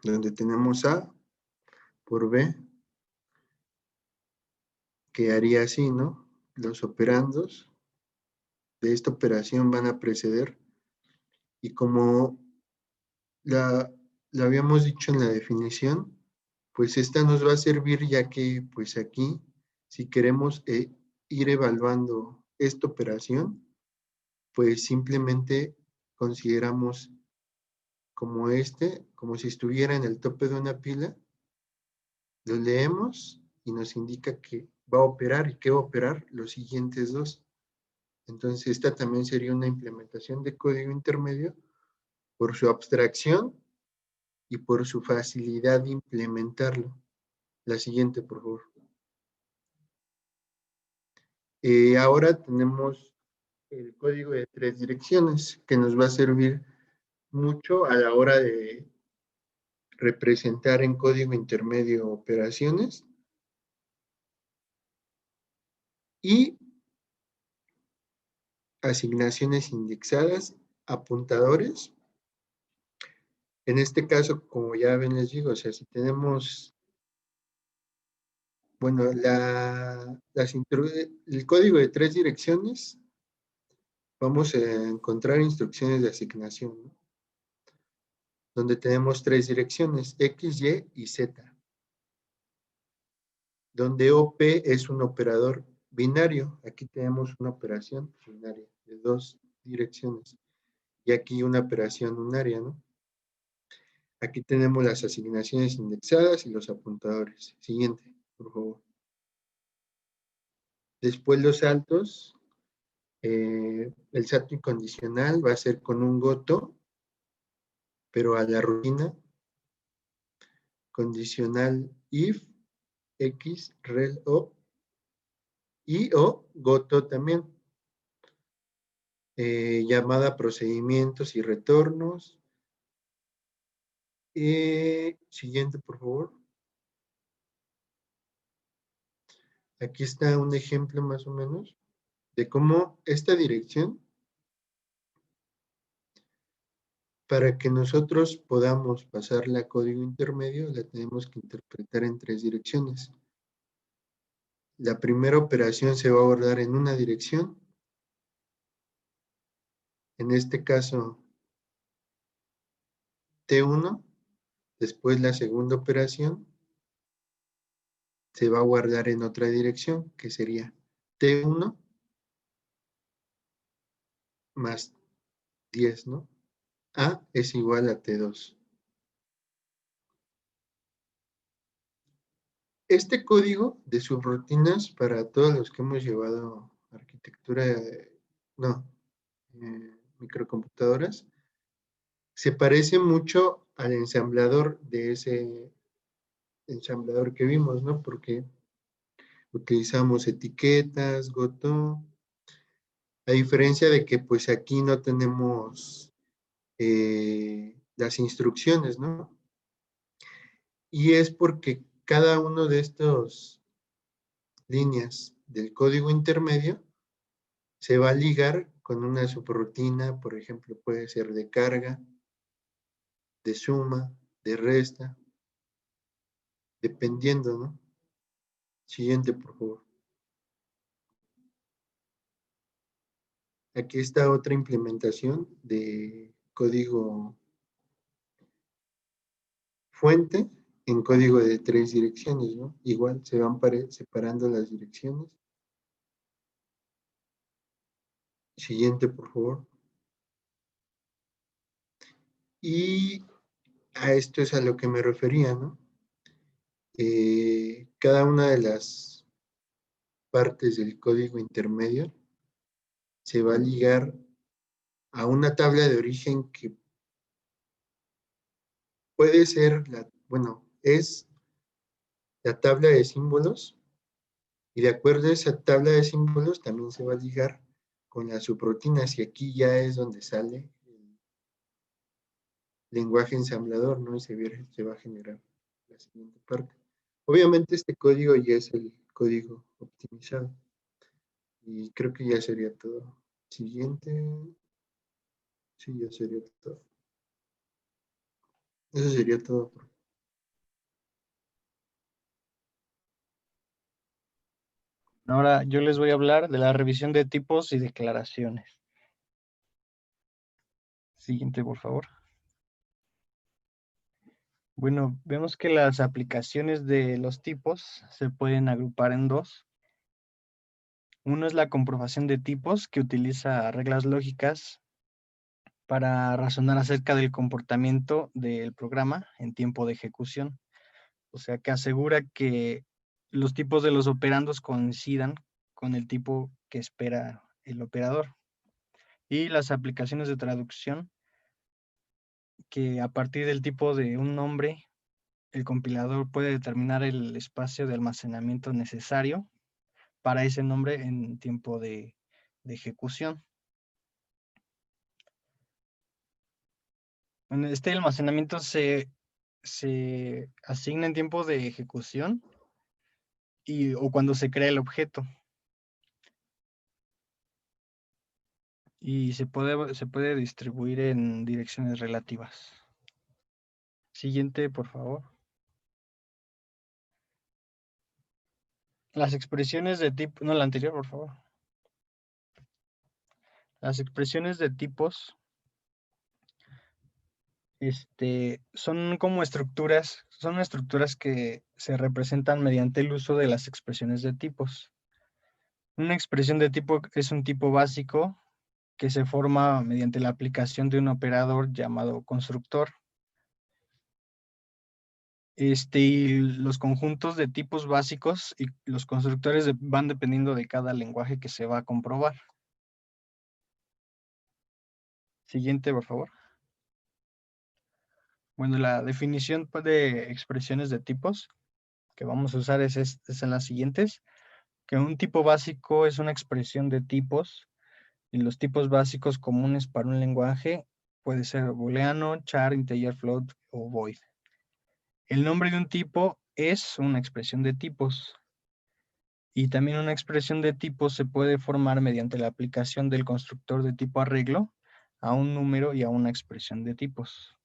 donde tenemos A por B, que haría así, ¿no? Los operandos de esta operación van a preceder, y como la habíamos dicho en la definición, pues esta nos va a servir ya que, pues aquí, si queremos ir evaluando esta operación, pues simplemente consideramos como como si estuviera en el tope de una pila, lo leemos y nos indica que va a operar y que va a operar los siguientes dos. Entonces, esta también sería una implementación de código intermedio por su abstracción y por su facilidad de implementarlo. La siguiente, por favor. Ahora tenemos el código de 3 direcciones que nos va a servir mucho a la hora de representar en código intermedio operaciones y asignaciones indexadas, apuntadores. En este caso, como ya ven, les digo, o sea, si tenemos, bueno, el código de 3 direcciones, vamos a encontrar instrucciones de asignación, ¿no? Donde tenemos 3 direcciones, X, Y y Z. Donde OP es un operador binario. Aquí tenemos una operación binaria de 2 direcciones. Y aquí una operación unaria, ¿no? Aquí tenemos las asignaciones indexadas y los apuntadores. Siguiente, por favor. Después los saltos. El salto incondicional va a ser con un goto, pero a la rutina. Condicional if, x, rel o, y o goto también. Llamada procedimientos y retornos. Siguiente, por favor. Aquí está un ejemplo más o menos de cómo esta dirección, para que nosotros podamos pasarla a código intermedio, la tenemos que interpretar en 3 direcciones. La primera operación se va a guardar en una dirección. En este caso, T1. Después la segunda operación se va a guardar en otra dirección, que sería T1 más 10, ¿no? A es igual a T2. Este código de subrutinas para todos los que hemos llevado arquitectura, microcomputadoras, se parece mucho al ensamblador de ese ensamblador que vimos, ¿no? Porque utilizamos etiquetas, goto, a diferencia de que pues aquí no tenemos las instrucciones, ¿no? Y es porque cada uno de estos líneas del código intermedio se va a ligar con una subrutina, por ejemplo, puede ser de carga, de suma, de resta, dependiendo, ¿no? Siguiente, por favor. Aquí está otra implementación de código fuente en código de 3 direcciones, ¿no? Igual se van separando las direcciones. Siguiente, por favor. Y a esto es a lo que me refería, ¿no? Cada una de las partes del código intermedio se va a ligar a una tabla de origen que puede ser, es la tabla de símbolos, y de acuerdo a esa tabla de símbolos también se va a ligar con las subrutinas, y aquí ya es donde sale el lenguaje ensamblador, ¿no? Y se va a generar la siguiente parte. Obviamente este código ya es el código optimizado. Y creo que ya sería todo. Siguiente. Sí, ya sería todo. Eso sería todo. Ahora yo les voy a hablar de la revisión de tipos y declaraciones. Siguiente, por favor. Bueno, vemos que las aplicaciones de los tipos se pueden agrupar en 2. Uno es la comprobación de tipos, que utiliza reglas lógicas para razonar acerca del comportamiento del programa en tiempo de ejecución. O sea, que asegura que los tipos de los operandos coincidan con el tipo que espera el operador. Y las aplicaciones de traducción, que a partir del tipo de un nombre, el compilador puede determinar el espacio de almacenamiento necesario para ese nombre en tiempo de ejecución. Bueno, este almacenamiento se asigna en tiempo de ejecución o cuando se crea el objeto. Y se puede distribuir en direcciones relativas. Siguiente, por favor. Las expresiones de tipo... No, la anterior, por favor. Las expresiones de tipos son como estructuras, son estructuras que se representan mediante el uso de las expresiones de tipos. Una expresión de tipo es un tipo básico que se forma mediante la aplicación de un operador llamado constructor. Y los conjuntos de tipos básicos y los constructores van dependiendo de cada lenguaje que se va a comprobar. Siguiente, por favor. Bueno, la definición pues, de expresiones de tipos que vamos a usar es en las siguientes. Que un tipo básico es una expresión de tipos y los tipos básicos comunes para un lenguaje puede ser booleano, char, integer, float o void. El nombre de un tipo es una expresión de tipos. Y también una expresión de tipos se puede formar mediante la aplicación del constructor de tipo arreglo a un número y a una expresión de tipos.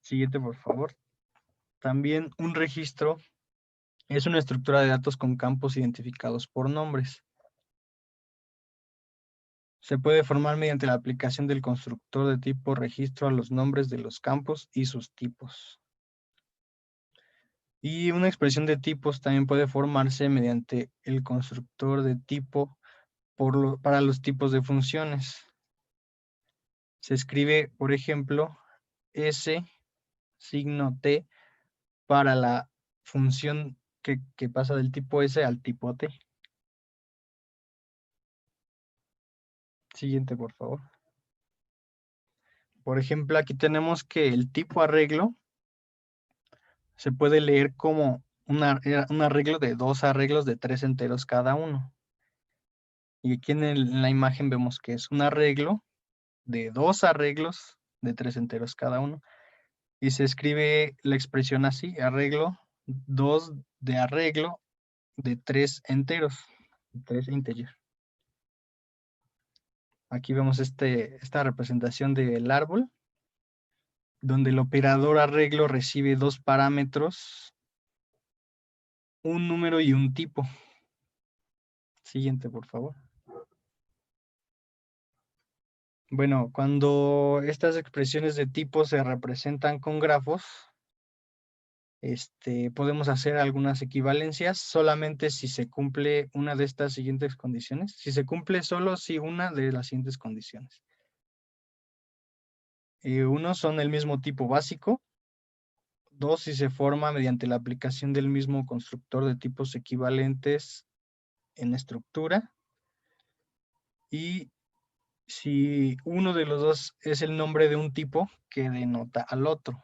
Siguiente, por favor. También un registro es una estructura de datos con campos identificados por nombres. Se puede formar mediante la aplicación del constructor de tipo registro a los nombres de los campos y sus tipos. Y una expresión de tipos también puede formarse mediante el constructor de tipo para los tipos de funciones. Se escribe, por ejemplo, S signo T para la función que pasa del tipo S al tipo T. Siguiente, por favor. Por ejemplo, aquí tenemos que el tipo arreglo se puede leer como un arreglo de 2 arreglos de 3 enteros cada uno. Y aquí en la imagen vemos que es un arreglo de 2 arreglos de 3 enteros cada uno. Y se escribe la expresión así, arreglo 2 de arreglo de 3 enteros, 3 integers. Aquí vemos esta representación del árbol, donde el operador arreglo recibe 2 parámetros, un número y un tipo. Siguiente, por favor. Bueno, cuando estas expresiones de tipo se representan con grafos, podemos hacer algunas equivalencias solamente si se cumple una de estas siguientes condiciones. Si se cumple solo si una de las siguientes condiciones. Uno, son el mismo tipo básico. 2, si se forma mediante la aplicación del mismo constructor de tipos equivalentes en estructura. Y si uno de los dos es el nombre de un tipo que denota al otro.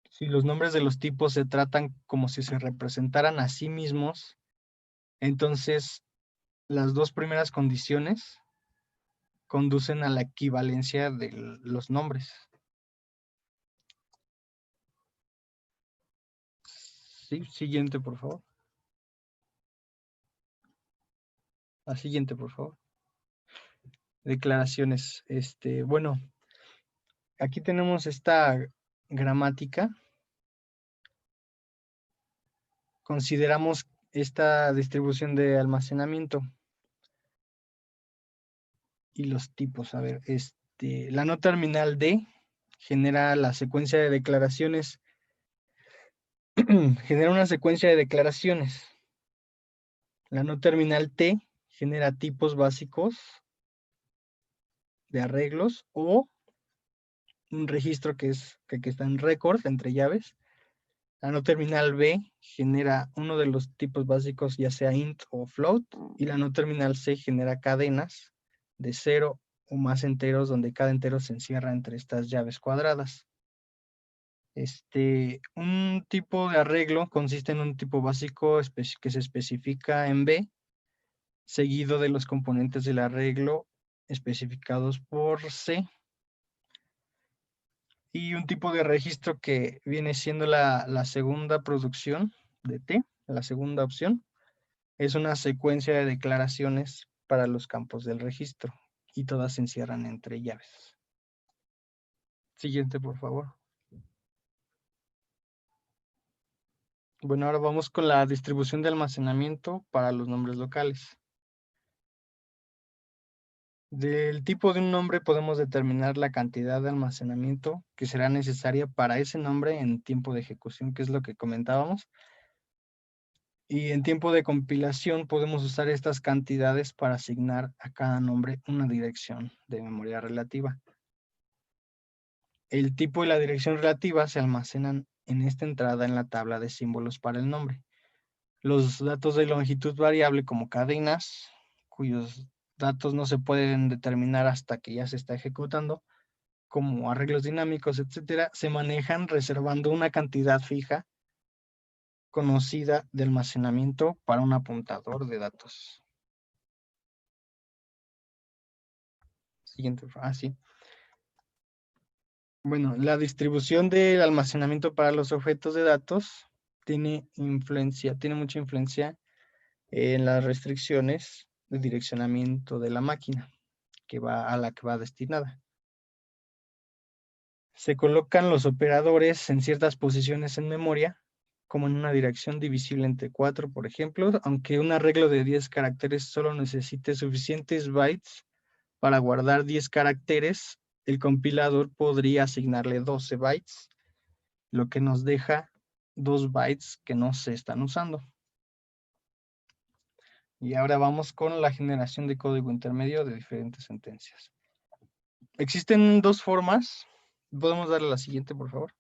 Si los nombres de los tipos se tratan como si se representaran a sí mismos, entonces las dos primeras condiciones conducen a la equivalencia de los nombres. Sí, siguiente, por favor. La siguiente, por favor. Declaraciones. Bueno, aquí tenemos esta gramática. Consideramos esta distribución de almacenamiento y los tipos. A ver, la no terminal D genera la secuencia de declaraciones. Genera una secuencia de declaraciones. La no terminal T genera tipos básicos de arreglos o un registro que está en récord entre llaves. La no terminal B genera uno de los tipos básicos, ya sea int o float, y la no terminal C genera cadenas de 0 o más enteros, donde cada entero se encierra entre estas llaves cuadradas. Un tipo de arreglo consiste en un tipo básico que se especifica en B, seguido de los componentes del arreglo especificados por C. Y un tipo de registro que viene siendo la segunda producción de T, la segunda opción, es una secuencia de declaraciones para los campos del registro y todas se encierran entre llaves. Siguiente, por favor. Bueno, ahora vamos con la distribución de almacenamiento para los nombres locales. Del tipo de un nombre podemos determinar la cantidad de almacenamiento que será necesaria para ese nombre en tiempo de ejecución, que es lo que comentábamos. Y en tiempo de compilación podemos usar estas cantidades para asignar a cada nombre una dirección de memoria relativa. El tipo y la dirección relativa se almacenan en esta entrada en la tabla de símbolos para el nombre. Los datos de longitud variable como cadenas, cuyos datos no se pueden determinar hasta que ya se está ejecutando, como arreglos dinámicos, etcétera, se manejan reservando una cantidad fija conocida de almacenamiento para un apuntador de datos. Siguiente, sí. Bueno, la distribución del almacenamiento para los objetos de datos tiene mucha influencia en las restricciones de direccionamiento de la máquina a la que va destinada. Se colocan los operadores en ciertas posiciones en memoria, como en una dirección divisible entre 4, por ejemplo, aunque un arreglo de 10 caracteres solo necesite suficientes bytes para guardar 10 caracteres, el compilador podría asignarle 12 bytes, lo que nos deja 2 bytes que no se están usando. Y ahora vamos con la generación de código intermedio de diferentes sentencias. Existen dos formas. ¿Podemos darle a la siguiente, por favor?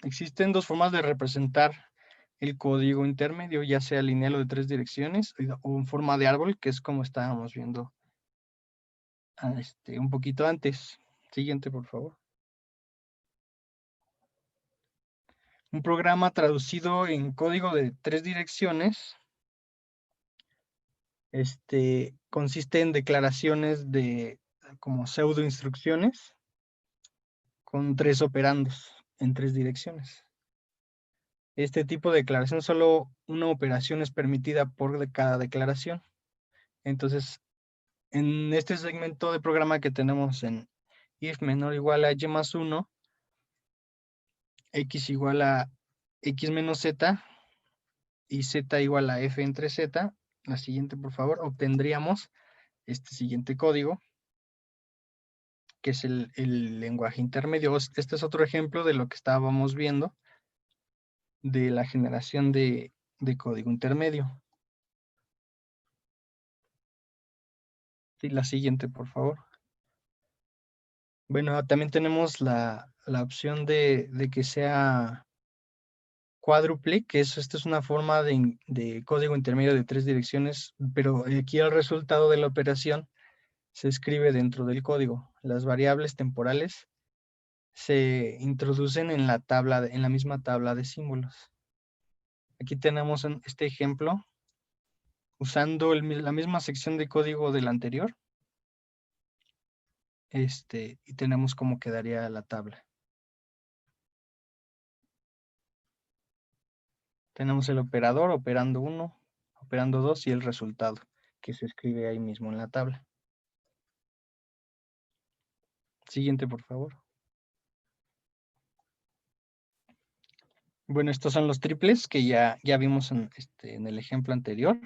Existen dos formas de representar el código intermedio, ya sea lineal o de 3 direcciones, o en forma de árbol, que es como estábamos viendo un poquito antes. Siguiente, por favor. Un programa traducido en código de 3 direcciones consiste en declaraciones como pseudo instrucciones con 3 operandos en 3 direcciones. Este tipo de declaración, solo una operación es permitida por cada declaración. Entonces, en este segmento de programa que tenemos en if menor o igual a y más 1, x igual a x menos z y z igual a f entre z, la siguiente, por favor, obtendríamos este siguiente código, que es el lenguaje intermedio. Este es otro ejemplo de lo que estábamos viendo de la generación de código intermedio. Sí, la siguiente, por favor. Bueno, también tenemos la opción de que sea cuádruple, que esta es una forma de código intermedio de 3 direcciones, pero aquí el resultado de la operación se escribe dentro del código. Las variables temporales se introducen en la misma tabla de símbolos. Aquí tenemos este ejemplo usando la misma sección de código del anterior. Y tenemos cómo quedaría la tabla. Tenemos el operador, operando 1, operando 2 y el resultado que se escribe ahí mismo en la tabla. Siguiente, por favor. Bueno, estos son los triples que ya vimos en el ejemplo anterior,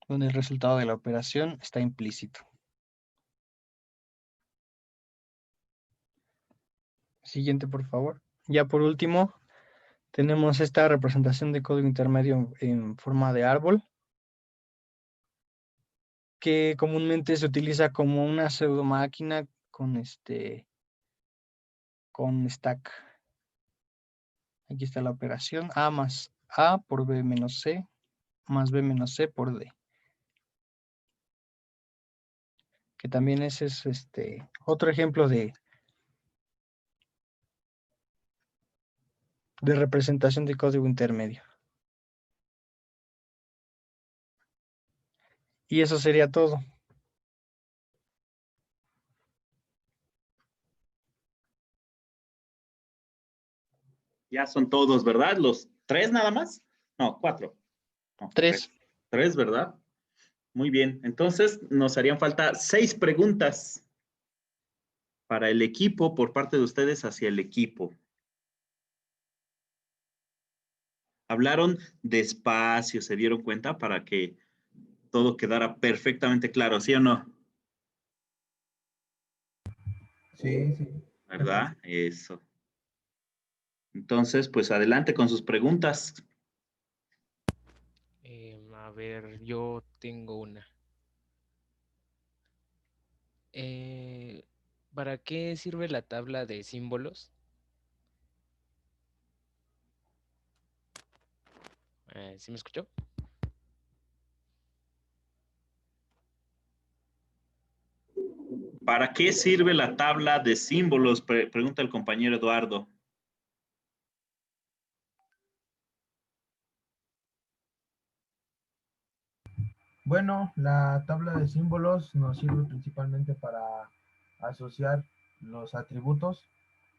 donde el resultado de la operación está implícito. Siguiente, por favor. Ya por último, tenemos esta representación de código intermedio en forma de árbol, que comúnmente se utiliza como una pseudomáquina con stack. Aquí está la operación A más A por B menos C más B menos C por D. Que también ese es otro ejemplo de representación de código intermedio. Y eso sería todo. Ya son todos, ¿verdad? ¿Los 3 nada más? No, 4. No, 3. 3, ¿verdad? Muy bien. Entonces, nos harían falta 6 preguntas para el equipo, por parte de ustedes hacia el equipo. Hablaron despacio, ¿se dieron cuenta? Para que todo quedara perfectamente claro, ¿sí o no? Sí, sí. ¿Verdad? Eso. Entonces, pues adelante con sus preguntas. A ver, yo tengo una. ¿Para qué sirve la tabla de símbolos? ¿Sí me escuchó? ¿Para qué sirve la tabla de símbolos? Pregunta el compañero Eduardo. Bueno, la tabla de símbolos nos sirve principalmente para asociar los atributos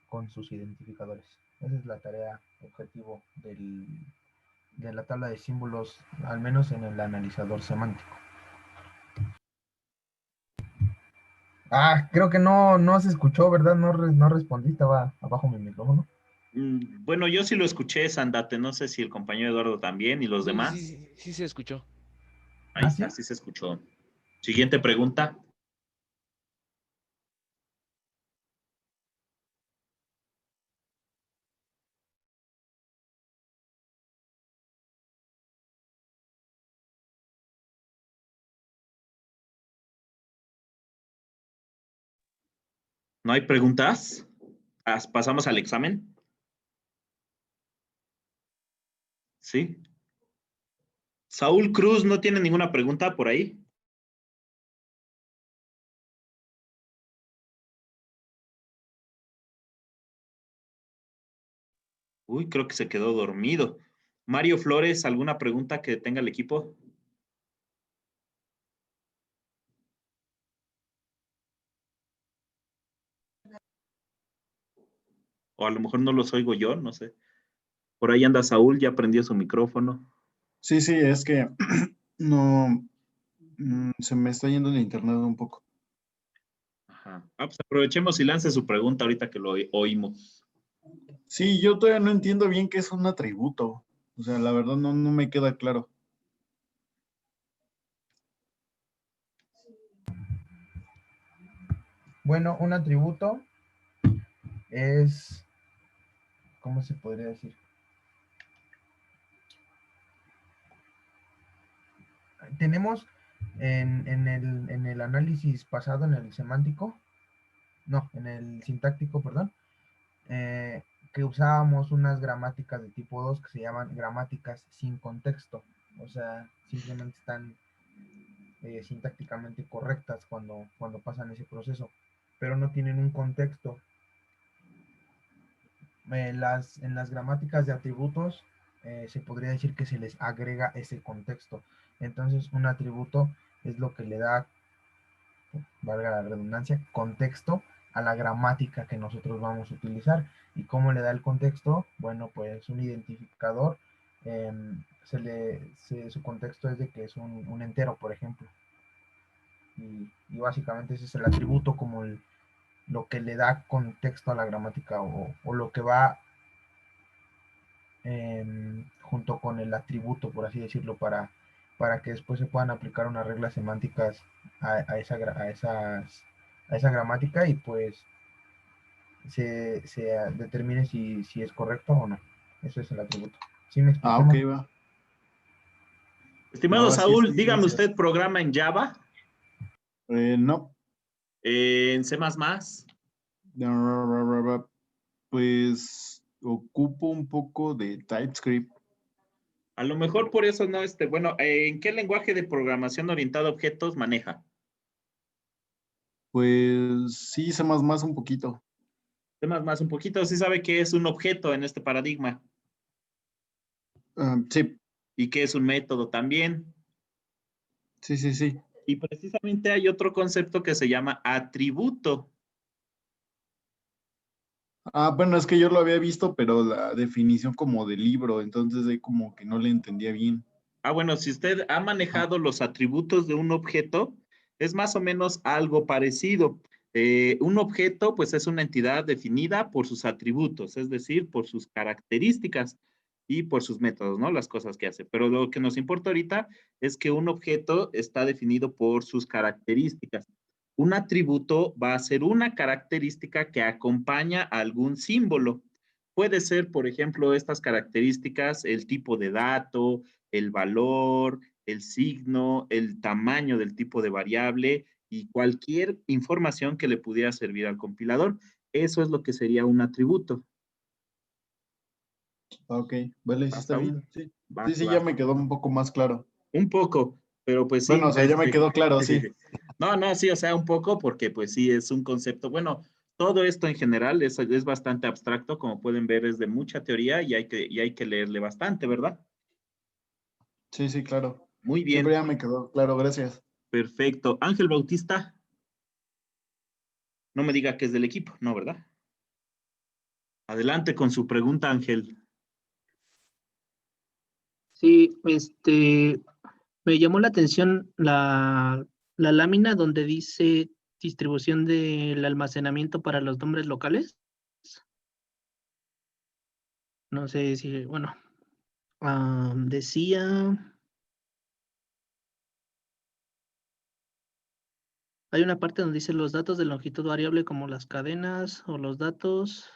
con sus identificadores. Esa es la tarea objetivo de la tabla de símbolos, al menos en el analizador semántico. Creo que no se escuchó, ¿verdad? No respondí, estaba abajo mi micrófono. Bueno, yo sí lo escuché, Sandate. No sé si el compañero Eduardo también y los Sí, demás. sí se escuchó. Ahí ¿Sí? está, sí se escuchó. Siguiente pregunta. ¿No hay preguntas? ¿Pasamos al examen? Sí. Saúl Cruz, ¿no tiene ninguna pregunta por ahí? Uy, creo que se quedó dormido. Mario Flores, ¿alguna pregunta que tenga el equipo? O a lo mejor no los oigo yo, no sé. Por ahí anda Saúl, ya prendió su micrófono. Sí, es que no se me está yendo el internet un poco. Ajá. Pues aprovechemos y lance su pregunta ahorita que lo oímos. Sí, yo todavía no entiendo bien qué es un atributo. O sea, la verdad no me queda claro. Bueno, un atributo es, ¿cómo se podría decir? Tenemos en el análisis pasado, en el semántico, no, en el sintáctico, perdón, que usábamos unas gramáticas de tipo 2 que se llaman gramáticas sin contexto. O sea, simplemente están sintácticamente correctas cuando pasan ese proceso, pero no tienen un contexto. En las gramáticas de atributos se podría decir que se les agrega ese contexto. Entonces, un atributo es lo que le da, valga la redundancia, contexto a la gramática que nosotros vamos a utilizar. ¿Y cómo le da el contexto? Bueno, pues un identificador, su contexto es de que es un entero, por ejemplo. Y básicamente ese es el atributo como lo que le da contexto a la gramática o lo que va junto con el atributo, por así decirlo, para que después se puedan aplicar unas reglas semánticas a esa gramática y pues se determine si es correcto o no. Eso es el atributo. ¿Sí me expliqué Ok, más? va. Estimado No, sí, Saúl, dígame gracias. usted, ¿programa en Java? No. ¿En C++? Pues ocupo un poco de TypeScript. A lo mejor por eso no, bueno, ¿en qué lenguaje de programación orientado a objetos maneja? Pues sí, sé más un poquito. Más un poquito, sí sabe qué es un objeto en este paradigma Sí, y qué es un método también. sí. Y precisamente hay otro concepto que se llama atributo. Bueno, es que yo lo había visto, pero la definición como de libro, entonces ahí como que no le entendía bien. Bueno, si usted ha manejado los atributos de un objeto, es más o menos algo parecido. Un objeto, pues, es una entidad definida por sus atributos, es decir, por sus características y por sus métodos, ¿no? Las cosas que hace. Pero lo que nos importa ahorita es que un objeto está definido por sus características. Un atributo va a ser una característica que acompaña a algún símbolo. Puede ser, por ejemplo, estas características, el tipo de dato, el valor, el signo, el tamaño del tipo de variable y cualquier información que le pudiera servir al compilador. Eso es lo que sería un atributo. Ok, vale, sí está ¿Basta aún? bien. Sí, Va, sí, sí, ya va. me quedó un poco más claro. Un poco, pero pues Bueno, sí. o sea, ya me quedó claro, sí. No, no, sí, o sea, un poco porque pues sí es un concepto. Bueno, todo esto en general es bastante abstracto, como pueden ver, es de mucha teoría y hay que leerle bastante, ¿verdad? Sí, sí, claro. Muy Sí, pero bien, ya me quedó claro, gracias. perfecto. Ángel Bautista, no me diga que es del equipo, no, ¿verdad? Adelante con su pregunta, Ángel. Sí, me llamó la atención la lámina donde dice distribución del almacenamiento para los nombres locales. No sé si, bueno, decía, hay una parte donde dice los datos de longitud variable como las cadenas o los datos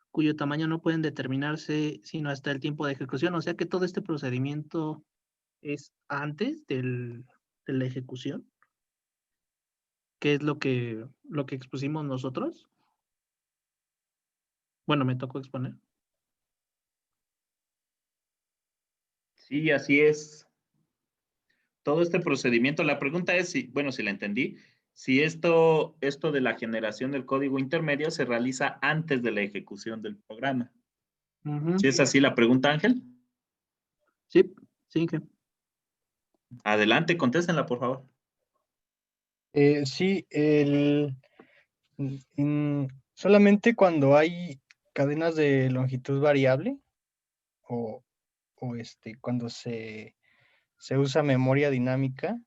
cuyo tamaño no pueden determinarse sino hasta el tiempo de ejecución. O sea que todo este procedimiento es antes de la ejecución, que es lo que expusimos nosotros. Bueno, me tocó exponer. Sí, así es. Todo este procedimiento, la pregunta es si, bueno, si la entendí, si esto de la generación del código intermedio se realiza antes de la ejecución del programa. Ujú. ¿Si es así la pregunta, Ángel? Sí, sí, que. Adelante, contéstenla, por favor. Sí, solamente cuando hay cadenas de longitud variable o, cuando se usa memoria dinámica,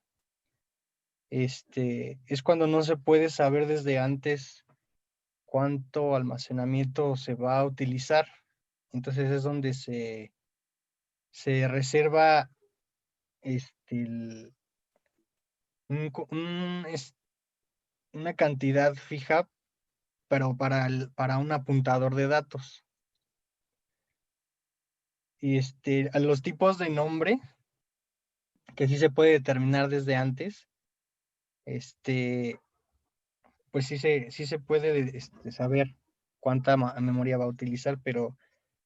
es cuando no se puede saber desde antes cuánto almacenamiento se va a utilizar. Entonces es donde se reserva un co- un, es- una cantidad fija, pero para un apuntador de datos. Y a los tipos de nombre, que sí se puede determinar desde antes, pues sí se puede saber cuánta memoria va a utilizar, pero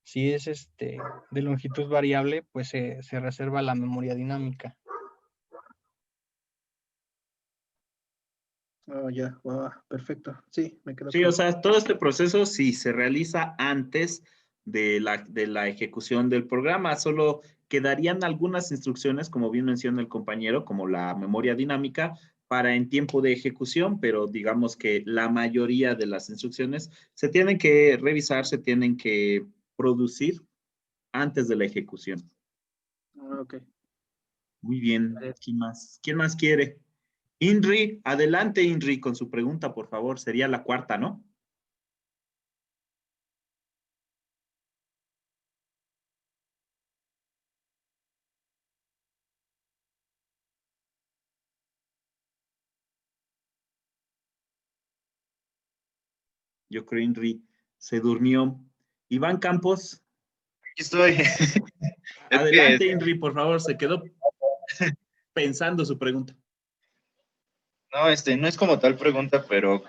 si es de longitud variable, pues se reserva la memoria dinámica. Oh, ya, perfecto. Sí, me quedó Sí, o claro. sea, todo este proceso sí se realiza antes de la ejecución del programa, solo quedarían algunas instrucciones, como bien menciona el compañero, como la memoria dinámica, para en tiempo de ejecución, pero digamos que la mayoría de las instrucciones se tienen que revisar, se tienen que producir antes de la ejecución. Ok. Muy bien, ¿quién más? ¿Quién más quiere? Inri, adelante Inri con su pregunta, por favor. Sería la cuarta, ¿no? Yo creo Inri se durmió. Iván Campos, Aquí estoy. Es que, adelante Inri, por favor. Se quedó pensando su pregunta. no, no es como tal pregunta, pero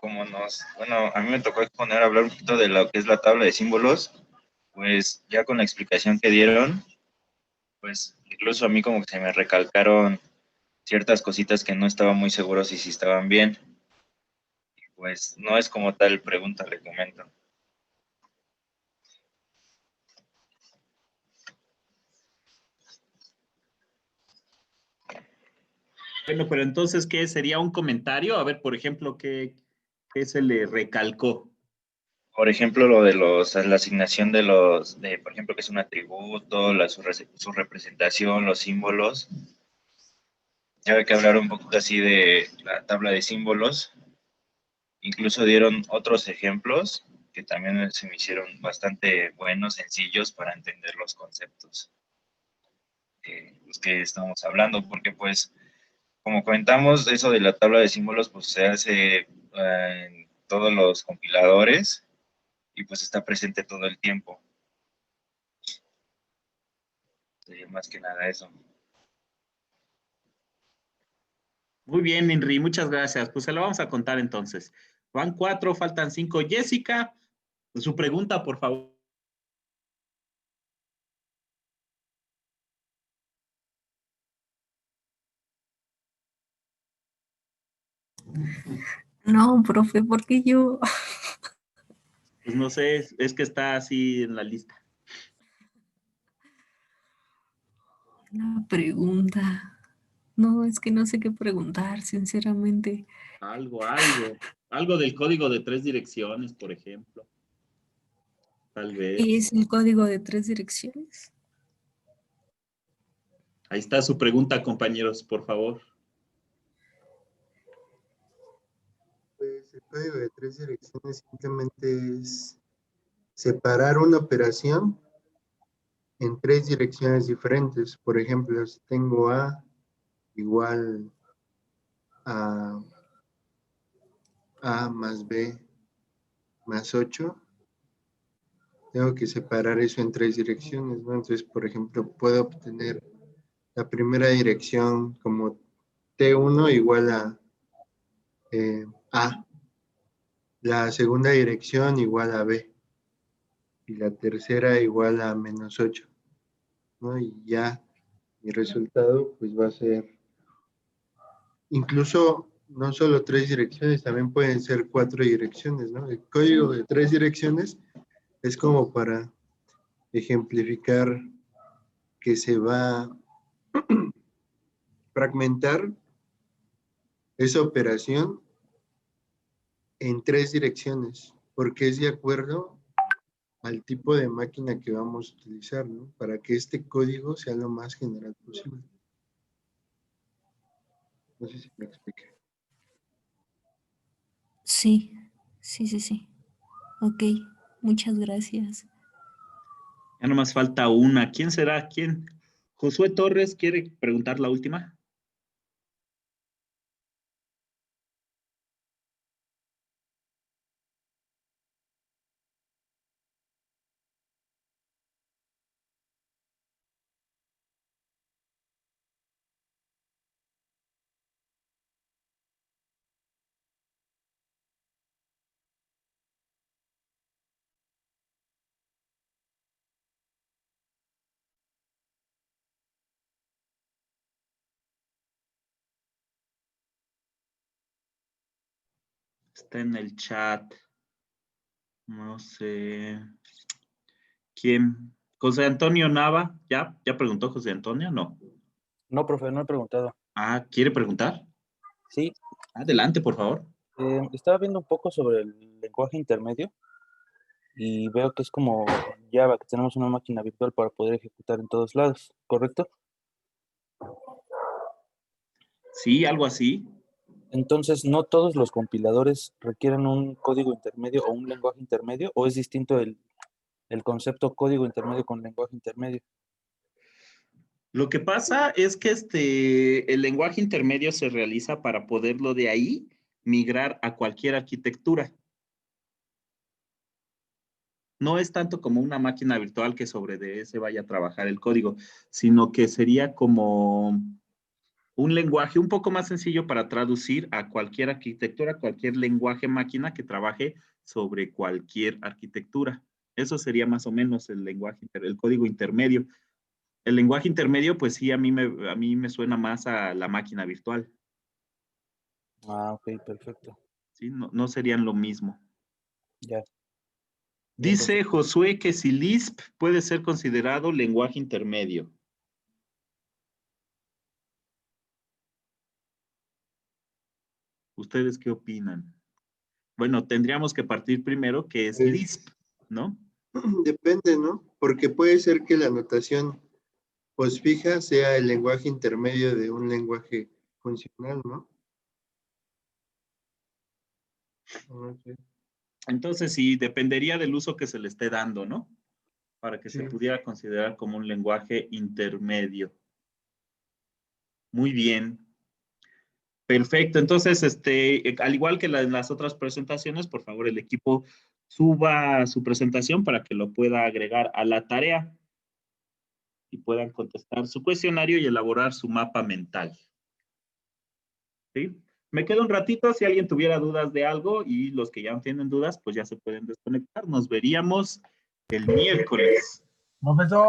bueno, a mí me tocó exponer, hablar un poquito de lo que es la tabla de símbolos, pues ya con la explicación que dieron, pues incluso a mí como que se me recalcaron ciertas cositas que no estaba muy seguro si estaban bien. Pues no es como tal pregunta, le comento. Bueno, pero entonces, ¿qué sería un comentario? A ver, por ejemplo, ¿qué se le recalcó? Por ejemplo, lo de la asignación por ejemplo, que es un atributo, su representación, los símbolos. Ya ve que hablaron un poquito así de la tabla de símbolos. Incluso dieron otros ejemplos que también se me hicieron bastante buenos, sencillos para entender los conceptos los que estamos hablando, porque pues, como comentamos, eso de la tabla de símbolos pues se hace en todos los compiladores y pues está presente todo el tiempo. Sería más que nada eso. Muy bien, Inri, muchas gracias. Pues se lo vamos a contar entonces. Van 4, faltan 5. Jessica, su pregunta, por favor. No, profe, ¿por qué yo? Pues no sé, es que está así en la lista. Una pregunta. No, es que no sé qué preguntar, sinceramente. Algo del código de 3 direcciones, por ejemplo. Tal vez. ¿Es el código de 3 direcciones? Ahí está su pregunta, compañeros, por favor. Pues el código de 3 direcciones simplemente es separar una operación en 3 direcciones diferentes. Por ejemplo, si tengo A igual a A más B más 8, tengo que separar eso en 3 direcciones, ¿no? Entonces, por ejemplo, puedo obtener la primera dirección como T1 igual a A, la segunda dirección igual a B y la tercera igual a menos 8, ¿no? Y ya mi resultado pues va a ser, incluso no solo 3 direcciones, también pueden ser 4 direcciones, ¿no? El código de 3 direcciones es como para ejemplificar que se va a fragmentar esa operación en 3 direcciones, porque es de acuerdo al tipo de máquina que vamos a utilizar, ¿no? Para que este código sea lo más general posible. No sé si me expliqué. Sí, sí. Ok, muchas gracias. Ya nomás falta una. ¿Quién será? ¿Quién? Josué Torres quiere preguntar la última. Está en el chat. No sé. ¿Quién? José Antonio Nava. ¿Ya preguntó José Antonio? No. No, profe, no he preguntado. Ah, ¿quiere preguntar? Sí, Adelante, por favor. estaba viendo un poco sobre el lenguaje intermedio y veo que es como Java, que tenemos una máquina virtual para poder ejecutar en todos lados, ¿correcto? Sí, algo así. Entonces, ¿no todos los compiladores requieren un código intermedio o un lenguaje intermedio? ¿O es distinto el concepto código intermedio con lenguaje intermedio? Lo que pasa es que el lenguaje intermedio se realiza para poderlo de ahí migrar a cualquier arquitectura. No es tanto como una máquina virtual que sobre de ese vaya a trabajar el código, sino que sería como un lenguaje un poco más sencillo para traducir a cualquier arquitectura, cualquier lenguaje máquina que trabaje sobre cualquier arquitectura. Eso sería más o menos el lenguaje, el código intermedio. El lenguaje intermedio, pues sí, a mí me suena más a la máquina virtual. Ah, ok, perfecto. ¿Sí? No serían lo mismo. Ya. Bien, Dice profe. Josué que si Lisp puede ser considerado lenguaje intermedio. ¿Ustedes qué opinan? Bueno, tendríamos que partir primero que es Lisp, ¿no? Depende, ¿no? Porque puede ser que la notación postfija sea el lenguaje intermedio de un lenguaje funcional, ¿no? No sé. Entonces sí, dependería del uso que se le esté dando, ¿no? Para que se Sí. pudiera considerar como un lenguaje intermedio. Muy bien. Perfecto. Entonces, al igual que en las otras presentaciones, por favor, el equipo suba su presentación para que lo pueda agregar a la tarea y puedan contestar su cuestionario y elaborar su mapa mental. ¿sí? Me quedo un ratito si alguien tuviera dudas de algo y los que ya no tienen dudas, pues ya se pueden desconectar. Nos veríamos el miércoles. Profesor.